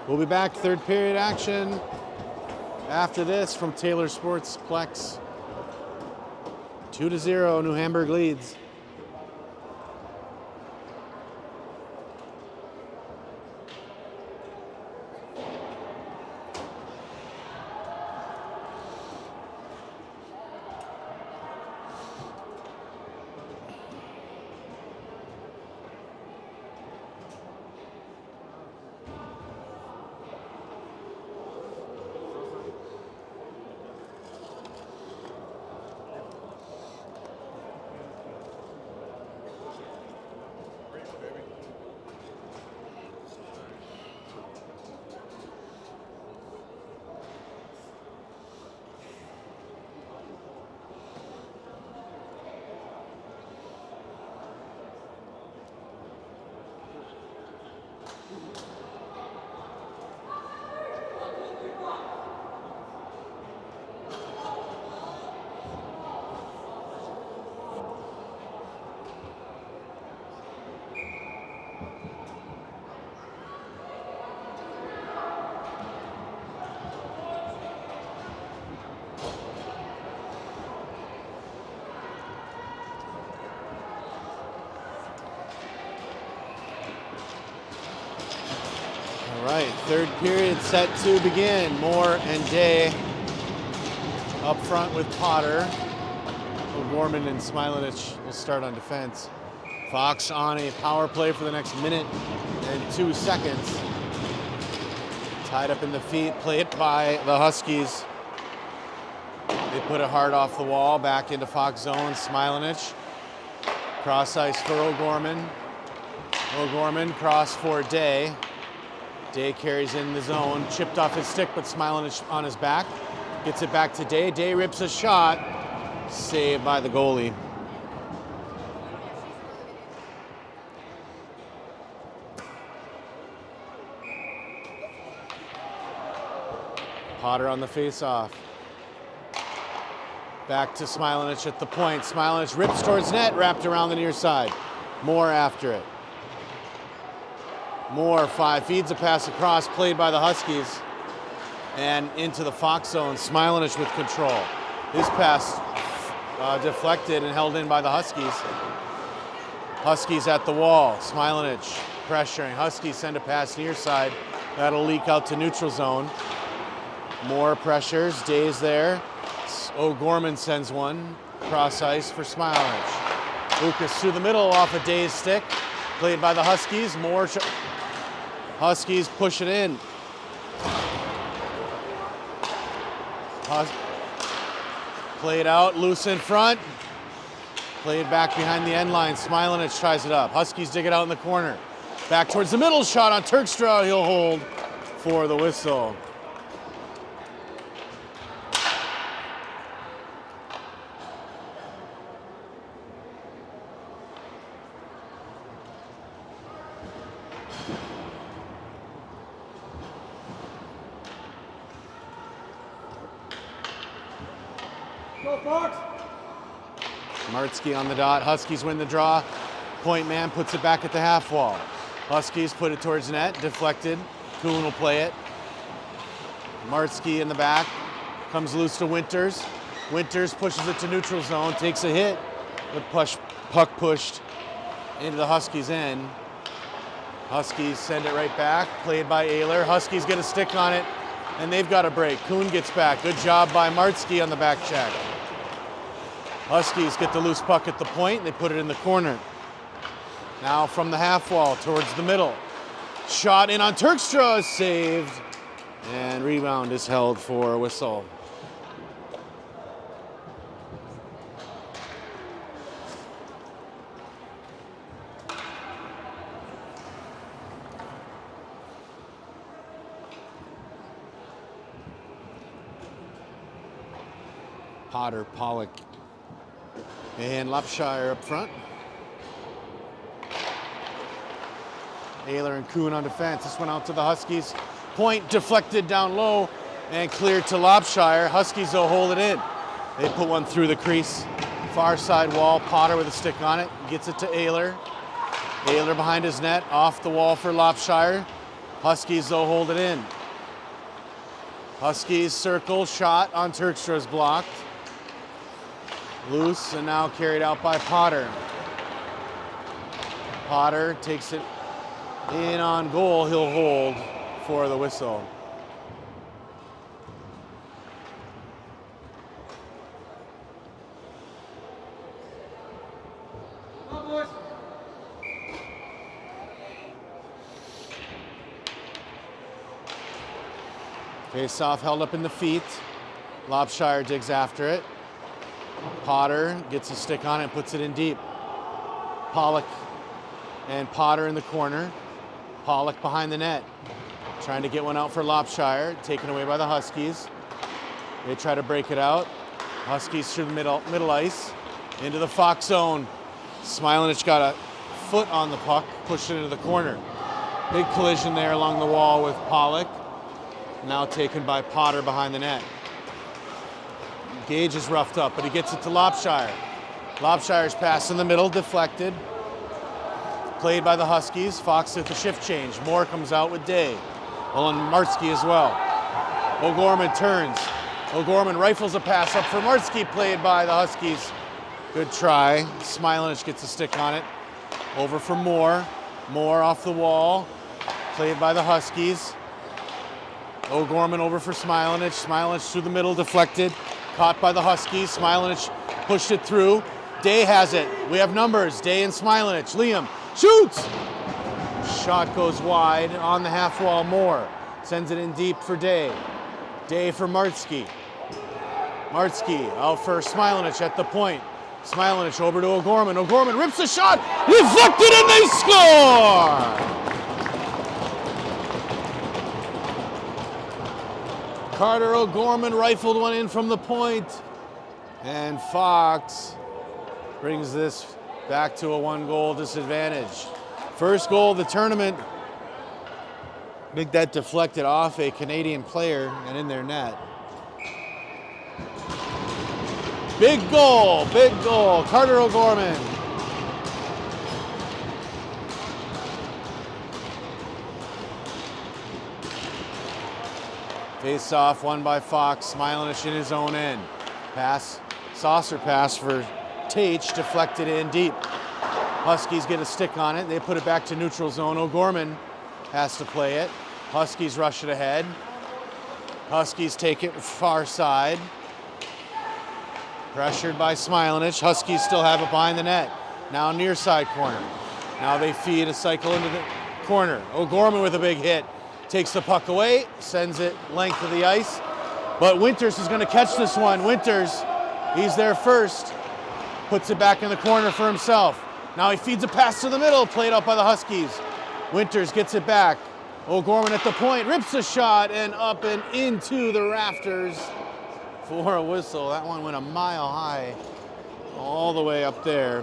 We'll be back, third period action after this from Taylor Sportsplex. 2-0, New Hamburg leads. All right, third period set to begin. Moore and Day up front with Potter. O'Gorman and Smilanich will start on defense. Fox on a power play for the next minute and 2 seconds. Tied up in the feet, played by the Huskies. They put it hard off the wall, back into Fox zone. Smilanich, cross ice for O'Gorman. O'Gorman, cross for Day. Day carries in the zone, chipped off his stick, but Smilanich on his back. Gets it back to Day. Day rips a shot, saved by the goalie. Potter on the face-off. Back to Smilanich at the point. Smilanich rips towards net, wrapped around the near side. Moore after it. Moore feeds a pass across, played by the Huskies, and into the Fox zone. Smilanich with control. His pass deflected and held in by the Huskies. Huskies at the wall. Smilanich pressuring. Huskies send a pass near side. That'll leak out to neutral zone. Moore pressures. Day's there. O'Gorman sends one. Cross ice for Smilanich. Lucas through the middle off a Day's stick. Played by the Huskies. Moore. Huskies push it in. Played out, loose in front. Played back behind the end line. Smilanich tries it up. Huskies dig it out in the corner. Back towards the middle, shot on Turkstra. He'll hold for the whistle. Go, Fox! Martzke on the dot. Huskies win the draw. Point man puts it back at the half wall. Huskies put it towards net. Deflected. Kuhn will play it. Martzke in the back. Comes loose to Winters. Winters pushes it to neutral zone. Takes a hit. The puck pushed into the Huskies' end. Huskies send it right back. Played by Ayler. Huskies get a stick on it. And they've got a break. Kuhn gets back. Good job by Martzke on the back check. Huskies get the loose puck at the point. They put it in the corner. Now from the half wall towards the middle. Shot in on Turkstra is saved. And rebound is held for a whistle. Potter, Pollock, and Lopshire up front. Ayler and Kuhn on defense. This one out to the Huskies. Point deflected down low and cleared to Lobshire. Huskies though hold it in. They put one through the crease. Far side wall, Potter with a stick on it. Gets it to Ayler. Ayler behind his net, off the wall for Lobshire. Huskies though hold it in. Huskies circle, shot on Terkstra's blocked. Loose and now carried out by Potter. Potter takes it in on goal. He'll hold for the whistle. Come on, boys. Face-off held up in the feet. Lobshire digs after it. Potter gets a stick on it and puts it in deep. Pollock and Potter in the corner. Pollock behind the net. Trying to get one out for Lobshire. Taken away by the Huskies. They try to break it out. Huskies through the middle ice. Into the Fox zone. Smilanich got a foot on the puck. Pushed it into the corner. Big collision there along the wall with Pollock. Now taken by Potter behind the net. Gage is roughed up, but he gets it to Lobshire. Lobshire's pass in the middle, deflected. Played by the Huskies. Fox at the shift change. Moore comes out with Day. Well, and Martsky as well. O'Gorman turns. O'Gorman rifles a pass up for Martsky, played by the Huskies. Good try. Smilanich gets a stick on it. Over for Moore. Moore off the wall. Played by the Huskies. O'Gorman over for Smilanich. Smilanich through the middle, deflected. Caught by the Huskies. Smilanich pushed it through. Day has it. We have numbers. Day and Smilanich. Liam shoots! Shot goes wide on the half wall. Moore sends it in deep for Day. Day for Martsky. Martsky out for Smilanich at the point. Smilanich over to O'Gorman. O'Gorman rips a shot. Deflected and they score! Carter O'Gorman rifled one in from the point. And Fox brings this back to a 1-goal disadvantage. First goal of the tournament. Big that deflected off a Canadian player and in their net. Big goal, Carter O'Gorman. Face off, won by Fox. Smilanich in his own end. Pass, saucer pass for Tate, deflected in deep. Huskies get a stick on it. They put it back to neutral zone. O'Gorman has to play it. Huskies rush it ahead. Huskies take it far side. Pressured by Smilanich. Huskies still have it behind the net. Now near side corner. Now they feed a cycle into the corner. O'Gorman with a big hit. Takes the puck away, sends it length of the ice. But Winters is going to catch this one. Winters, he's there first. Puts it back in the corner for himself. Now he feeds a pass to the middle, played out by the Huskies. Winters gets it back. O'Gorman at the point, rips a shot and up and into the rafters for a whistle. That one went a mile high all the way up there.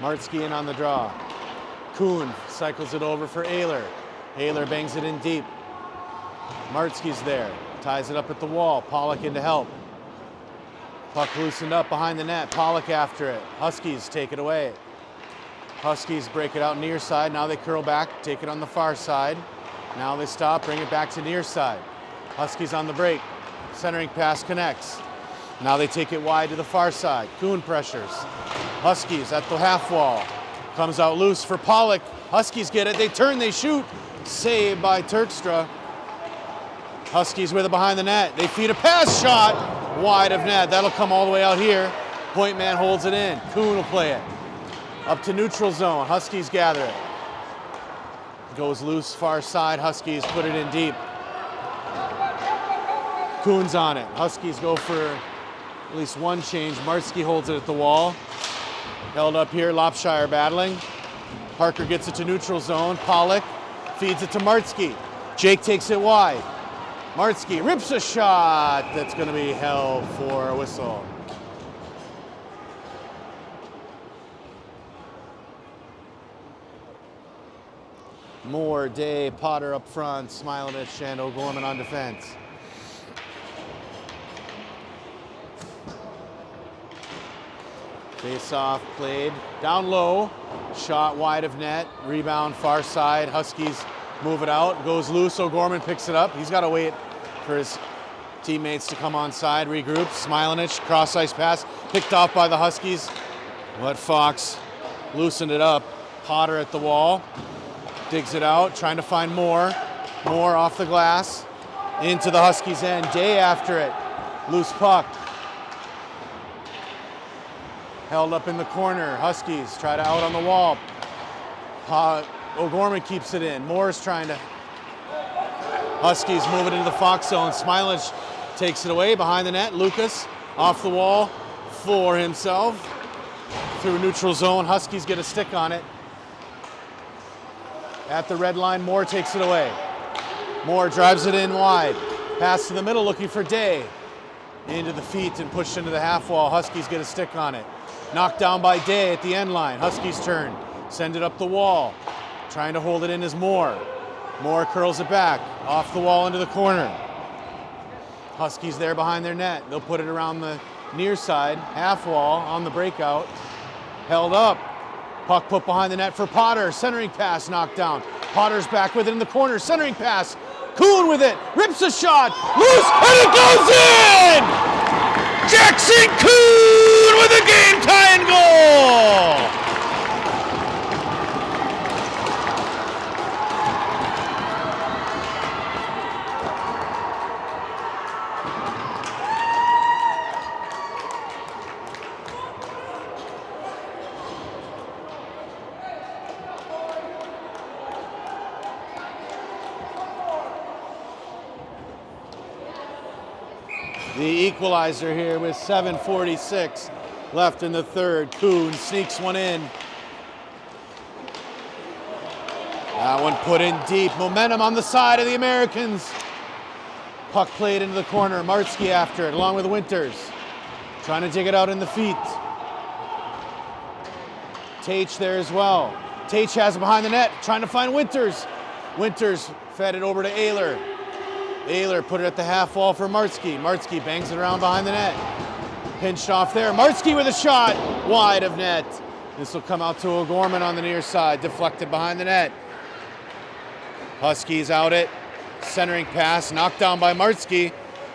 Martsky in on the draw. Kuhn cycles it over for Ayler. Ayler bangs it in deep. Martsky's there. Ties it up at the wall. Pollock in to help. Puck loosened up behind the net. Pollock after it. Huskies take it away. Huskies break it out near side. Now they curl back, take it on the far side. Now they stop, bring it back to near side. Huskies on the break. Centering pass connects. Now they take it wide to the far side. Kuhn pressures. Huskies at the half wall. Comes out loose for Pollock. Huskies get it. They turn, they shoot. Saved by Terkstra. Huskies with it behind the net. They feed a pass shot wide of net. That'll come all the way out here. Point man holds it in. Kuhn will play it. Up to neutral zone. Huskies gather it. Goes loose far side. Huskies put it in deep. Kuhn's on it. Huskies go for At least one change. Martzke holds it at the wall. Held up here, Lopshire battling. Parker gets it to neutral zone. Pollock feeds it to Martzke. Jake takes it wide. Martzke rips a shot that's going to be held for a whistle. Moore, Day, Potter up front, Smilanich and O'Gorman on defense. Face-off played down low, shot wide of net, rebound far side. Huskies move it out, goes loose. O'Gorman picks it up. He's got to wait for his teammates to come on side, regroups. Smilanich, cross ice pass, picked off by the Huskies. But Fox loosened it up. Potter at the wall, digs it out, trying to find Moore. Moore off the glass, into the Huskies' end. Day after it, loose puck. Held up in the corner. Huskies try to out on the wall. O'Gorman keeps it in. Moore's trying to. Huskies move it into the Fox zone. Smilanich takes it away behind the net. Lucas off the wall for himself. Through neutral zone. Huskies get a stick on it. At the red line, Moore takes it away. Moore drives it in wide. Pass to the middle looking for Day. Into the feet and pushed into the half wall. Huskies get a stick on it. Knocked down by Day at the end line. Huskies turn. Send it up the wall. Trying to hold it in is Moore. Moore curls it back. Off the wall into the corner. Huskies there behind their net. They'll put it around the near side. Half wall on the breakout. Held up. Puck put behind the net for Potter. Centering pass knocked down. Potter's back with it in the corner. Centering pass. Kuhn with it. Rips a shot. Loose. And it goes in! Jackson Kuhn with a game-tying goal! The equalizer here with 7:46 left in the third. Kuhn sneaks one in. That one put in deep. Momentum on the side of the Americans. Puck played into the corner. Martzke after it, along with Winters. Trying to dig it out in the feet. Tate there as well. Tate has it behind the net, trying to find Winters. Winters fed it over to Ayler. Ayler put it at the half wall for Martzke. Martzke bangs it around behind the net. Pinched off there. Martzke with a shot wide of net. This will come out to O'Gorman on the near side. Deflected behind the net. Huskies out it. Centering pass. Knocked down by Martzke.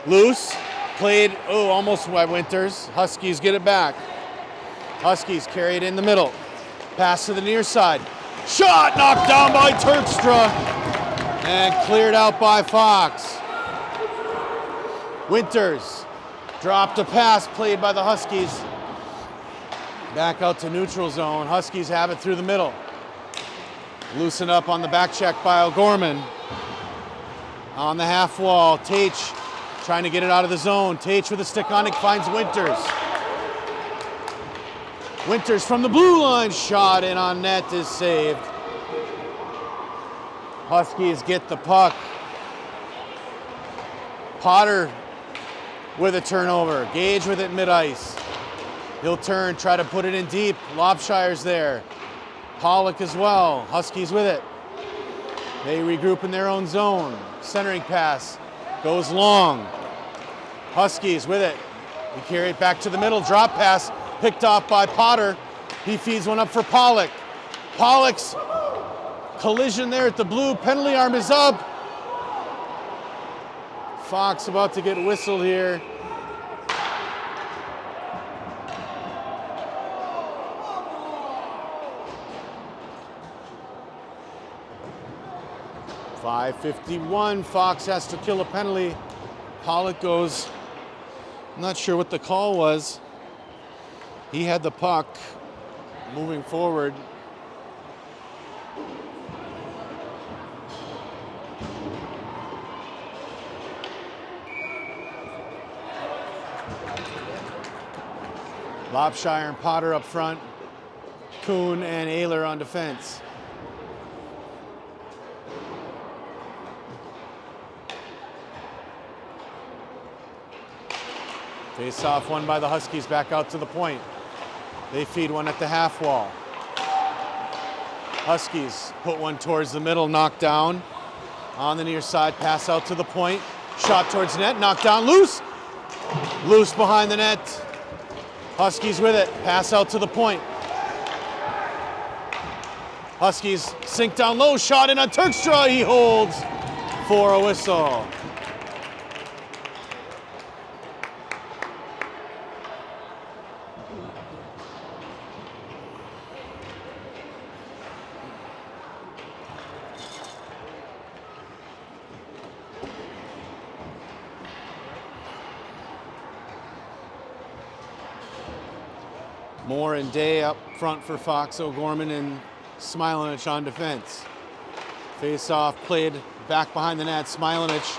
Loose. Played, almost by Winters. Huskies get it back. Huskies carry it in the middle. Pass to the near side. Shot knocked down by Terkstra. And cleared out by Fox. Winters dropped a pass played by the Huskies. Back out to neutral zone. Huskies have it through the middle. Loosen up on the back check by O'Gorman. On the half wall, Tate trying to get it out of the zone. Tate with a stick on it, finds Winters. Winters from the blue line, shot in on net is saved. Huskies get the puck. Potter with a turnover. Gage with it mid-ice. He'll turn, try to put it in deep. Lopshire's there. Pollock as well. Huskies with it. They regroup in their own zone. Centering pass goes long. Huskies with it. They carry it back to the middle. Drop pass picked off by Potter. He feeds one up for Pollock. Pollock's collision there at the blue. Penalty arm is up. Fox about to get whistled here. .551. Fox has to kill a penalty. Pollock goes. I'm not sure what the call was. He had the puck moving forward. Lopshire and Potter up front. Kuhn and Ayler on defense. Face off won by the Huskies, back out to the point. They feed one at the half wall. Huskies put one towards the middle, knocked down. On the near side, pass out to the point. Shot towards net, knocked down, loose. Loose behind the net. Huskies with it, pass out to the point. Huskies sink down low, shot in on Turkstra, he holds for a whistle. Moore and Day up front for Fox, O'Gorman and Smilanich on defense. Face off played back behind the net. Smilanich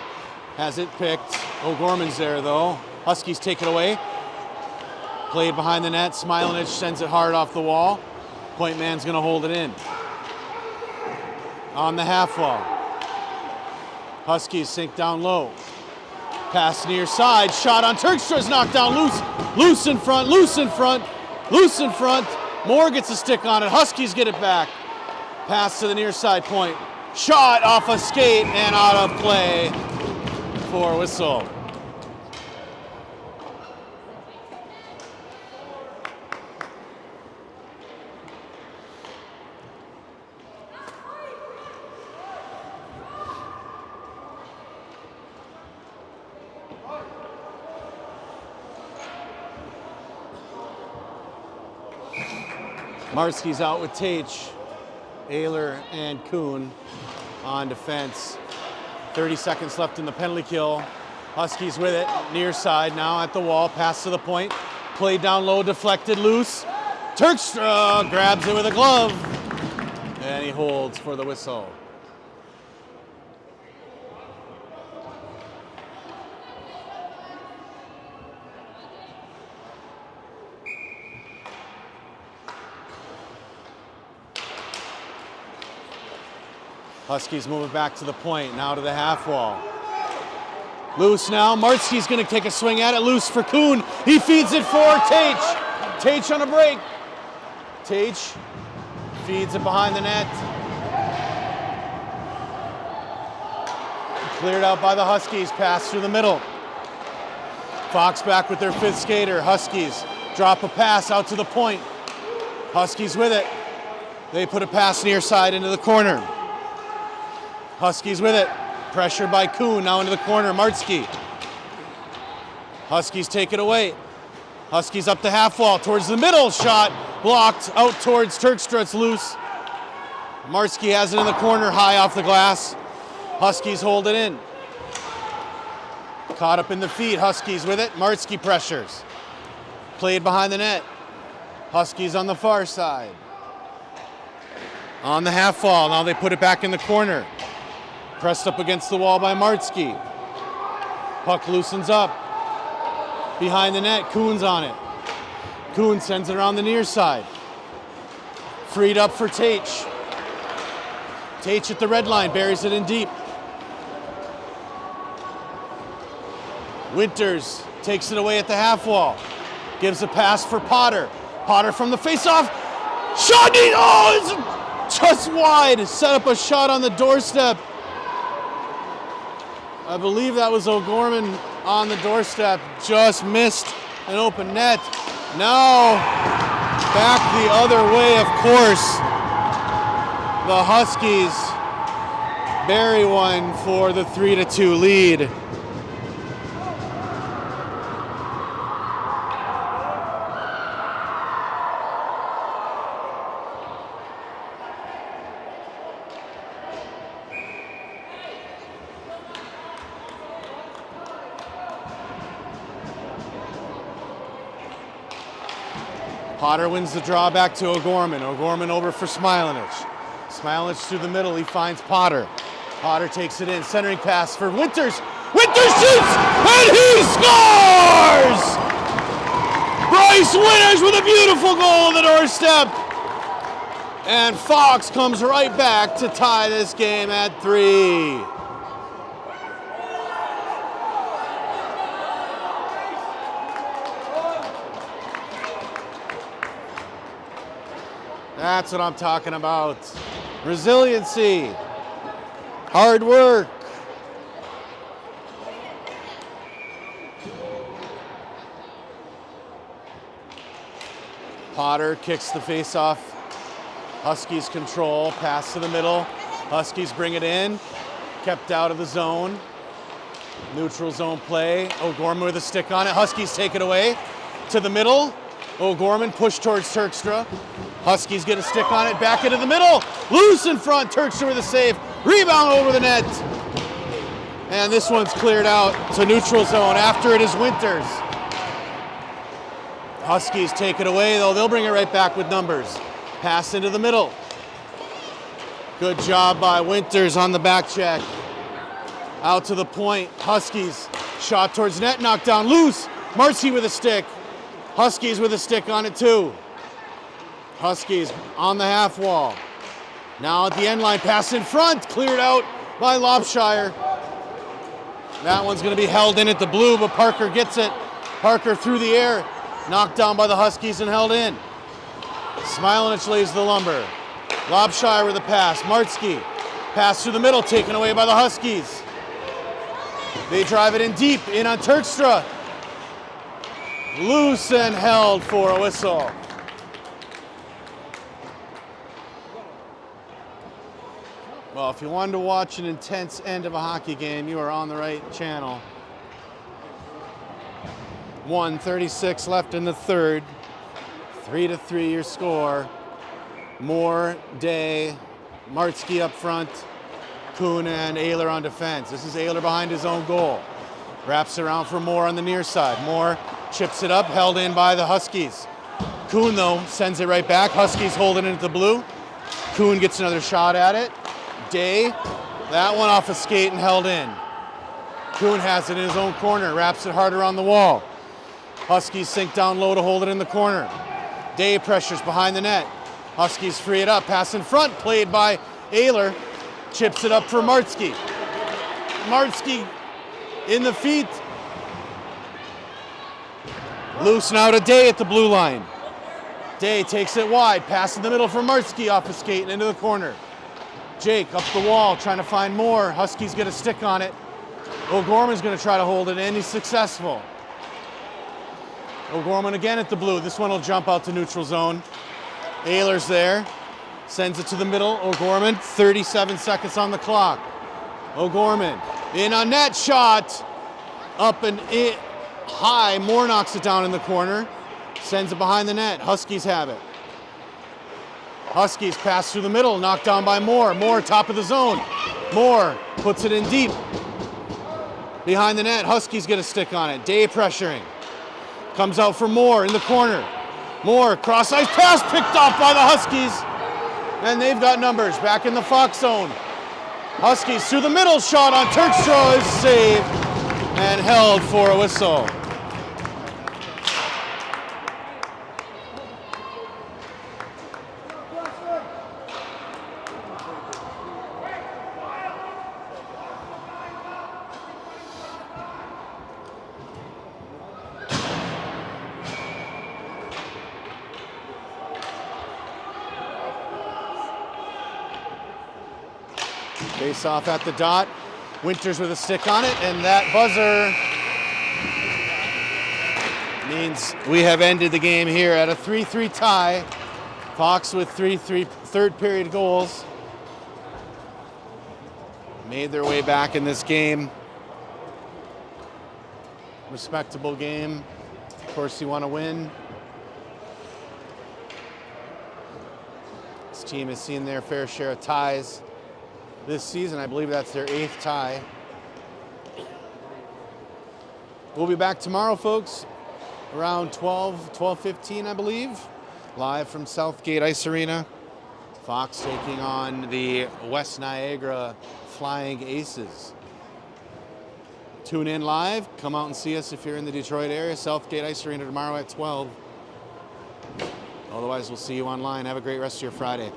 has it picked. O'Gorman's there though. Huskies take it away. Played behind the net. Smilanich sends it hard off the wall. Point man's gonna hold it in. On the half wall. Huskies sink down low. Pass near side. Shot on Turkstra's knocked down loose. Loose in front, loose in front. Loose in front, Moore gets a stick on it, Huskies get it back. Pass to the near side point. Shot off a skate and out of play for a whistle. Marski's out with Tage, Ayler and Kuhn on defense. 30 seconds left in the penalty kill. Huskies with it, near side now at the wall, pass to the point. Played down low, deflected, loose. Turkstra grabs it with a glove, and he holds for the whistle. Huskies move it back to the point, now to the half wall. Loose now, Martzke's gonna take a swing at it, loose for Kuhn. He feeds it for Tage. Tage on a break. Tage feeds it behind the net. Cleared out by the Huskies, pass through the middle. Fox back with their fifth skater. Huskies drop a pass out to the point. Huskies with it. They put a pass near side into the corner. Huskies with it. Pressured by Kuhn, now into the corner, Martzke. Huskies take it away. Huskies up the half wall, towards the middle, shot blocked, out towards Turkstra, it's loose. Martzke has it in the corner, high off the glass. Huskies hold it in. Caught up in the feet, Huskies with it, Martzke pressures. Played behind the net. Huskies on the far side. On the half wall, now they put it back in the corner. Pressed up against the wall by Martzke. Puck loosens up. Behind the net, Kuhn's on it. Kuhn sends it around the near side. Freed up for Tage. Tage at the red line, buries it in deep. Winters takes it away at the half wall. Gives a pass for Potter. Potter from the face-off. Shot! Oh, it's just wide. Set up a shot on the doorstep. I believe that was O'Gorman on the doorstep. Just missed an open net. Now back the other way, of course. The Huskies bury one for the 3-2 lead. Potter wins the draw back to O'Gorman. O'Gorman over for Smilanich. Smilanich through the middle, he finds Potter. Potter takes it in, centering pass for Winters. Winters shoots, and he scores! Bryce Winters with a beautiful goal on the doorstep. And Fox comes right back to tie this game at 3. That's what I'm talking about. Resiliency, hard work. Potter kicks the face-off. Huskies control, pass to the middle. Huskies bring it in, kept out of the zone. Neutral zone play. O'Gorman with a stick on it. Huskies take it away to the middle. O'Gorman pushed towards Turkstra. Huskies get a stick on it, back into the middle. Loose in front, Turkstra with a save. Rebound over the net. And this one's cleared out to neutral zone. After it is Winters. Huskies take it away, though. They'll bring it right back with numbers. Pass into the middle. Good job by Winters on the back check. Out to the point. Huskies. Shot towards net, knocked down loose. Marcy with a stick. Huskies with a stick on it too. Huskies on the half wall. Now at the end line, pass in front. Cleared out by Lobshire. That one's going to be held in at the blue, but Parker gets it. Parker through the air. Knocked down by the Huskies and held in. Smilanich lays the lumber. Lobshire with a pass. Martsky. Pass through the middle, taken away by the Huskies. They drive it in deep, in on Turkstra. Loose and held for a whistle. Well, if you wanted to watch an intense end of a hockey game, you are on the right channel. 1:36 left in the third. 3-3 your score. Moore, Day, Martsky up front, Kuhn and Ayler on defense. This is Ayler behind his own goal. Wraps around for Moore on the near side. Moore chips it up, held in by the Huskies. Kuhn, though, sends it right back. Huskies holding it at the blue. Kuhn gets another shot at it. Day, that one off a skate and held in. Kuhn has it in his own corner, wraps it hard around the wall. Huskies sink down low to hold it in the corner. Day pressures behind the net. Huskies free it up, pass in front, played by Ayler. Chips it up for Martsky. Martsky in the feet. Loose now to Day at the blue line. Day takes it wide, pass in the middle for Martsky off a skate and into the corner. Jake up the wall, trying to find more. Huskies get a stick on it. O'Gorman's going to try to hold it in. He's successful. O'Gorman again at the blue. This one will jump out to neutral zone. Ayler's there. Sends it to the middle. O'Gorman, 37 seconds on the clock. O'Gorman in on net, shot. Up and in, high. Moore knocks it down in the corner. Sends it behind the net. Huskies have it. Huskies pass through the middle, knocked down by Moore. Moore top of the zone. Moore puts it in deep. Behind the net, Huskies get a stick on it. Day pressuring. Comes out for Moore in the corner. Moore, cross-ice pass picked off by the Huskies. And they've got numbers back in the Fox zone. Huskies through the middle, shot on Turkstra is saved and held for a whistle. Face off at the dot. Winters with a stick on it, and that buzzer means we have ended the game here at a 3-3 tie. Fox with 3-3 third period goals. Made their way back in this game. Respectable game. Of course, you want to win. This team has seen their fair share of ties this season. I believe that's their 8th tie. We'll be back tomorrow, folks, around 12:15, I believe, live from Southgate Ice Arena. Fox taking on the West Niagara Flying Aces. Tune in live. Come out and see us if you're in the Detroit area. Southgate Ice Arena tomorrow at 12. Otherwise, we'll see you online. Have a great rest of your Friday.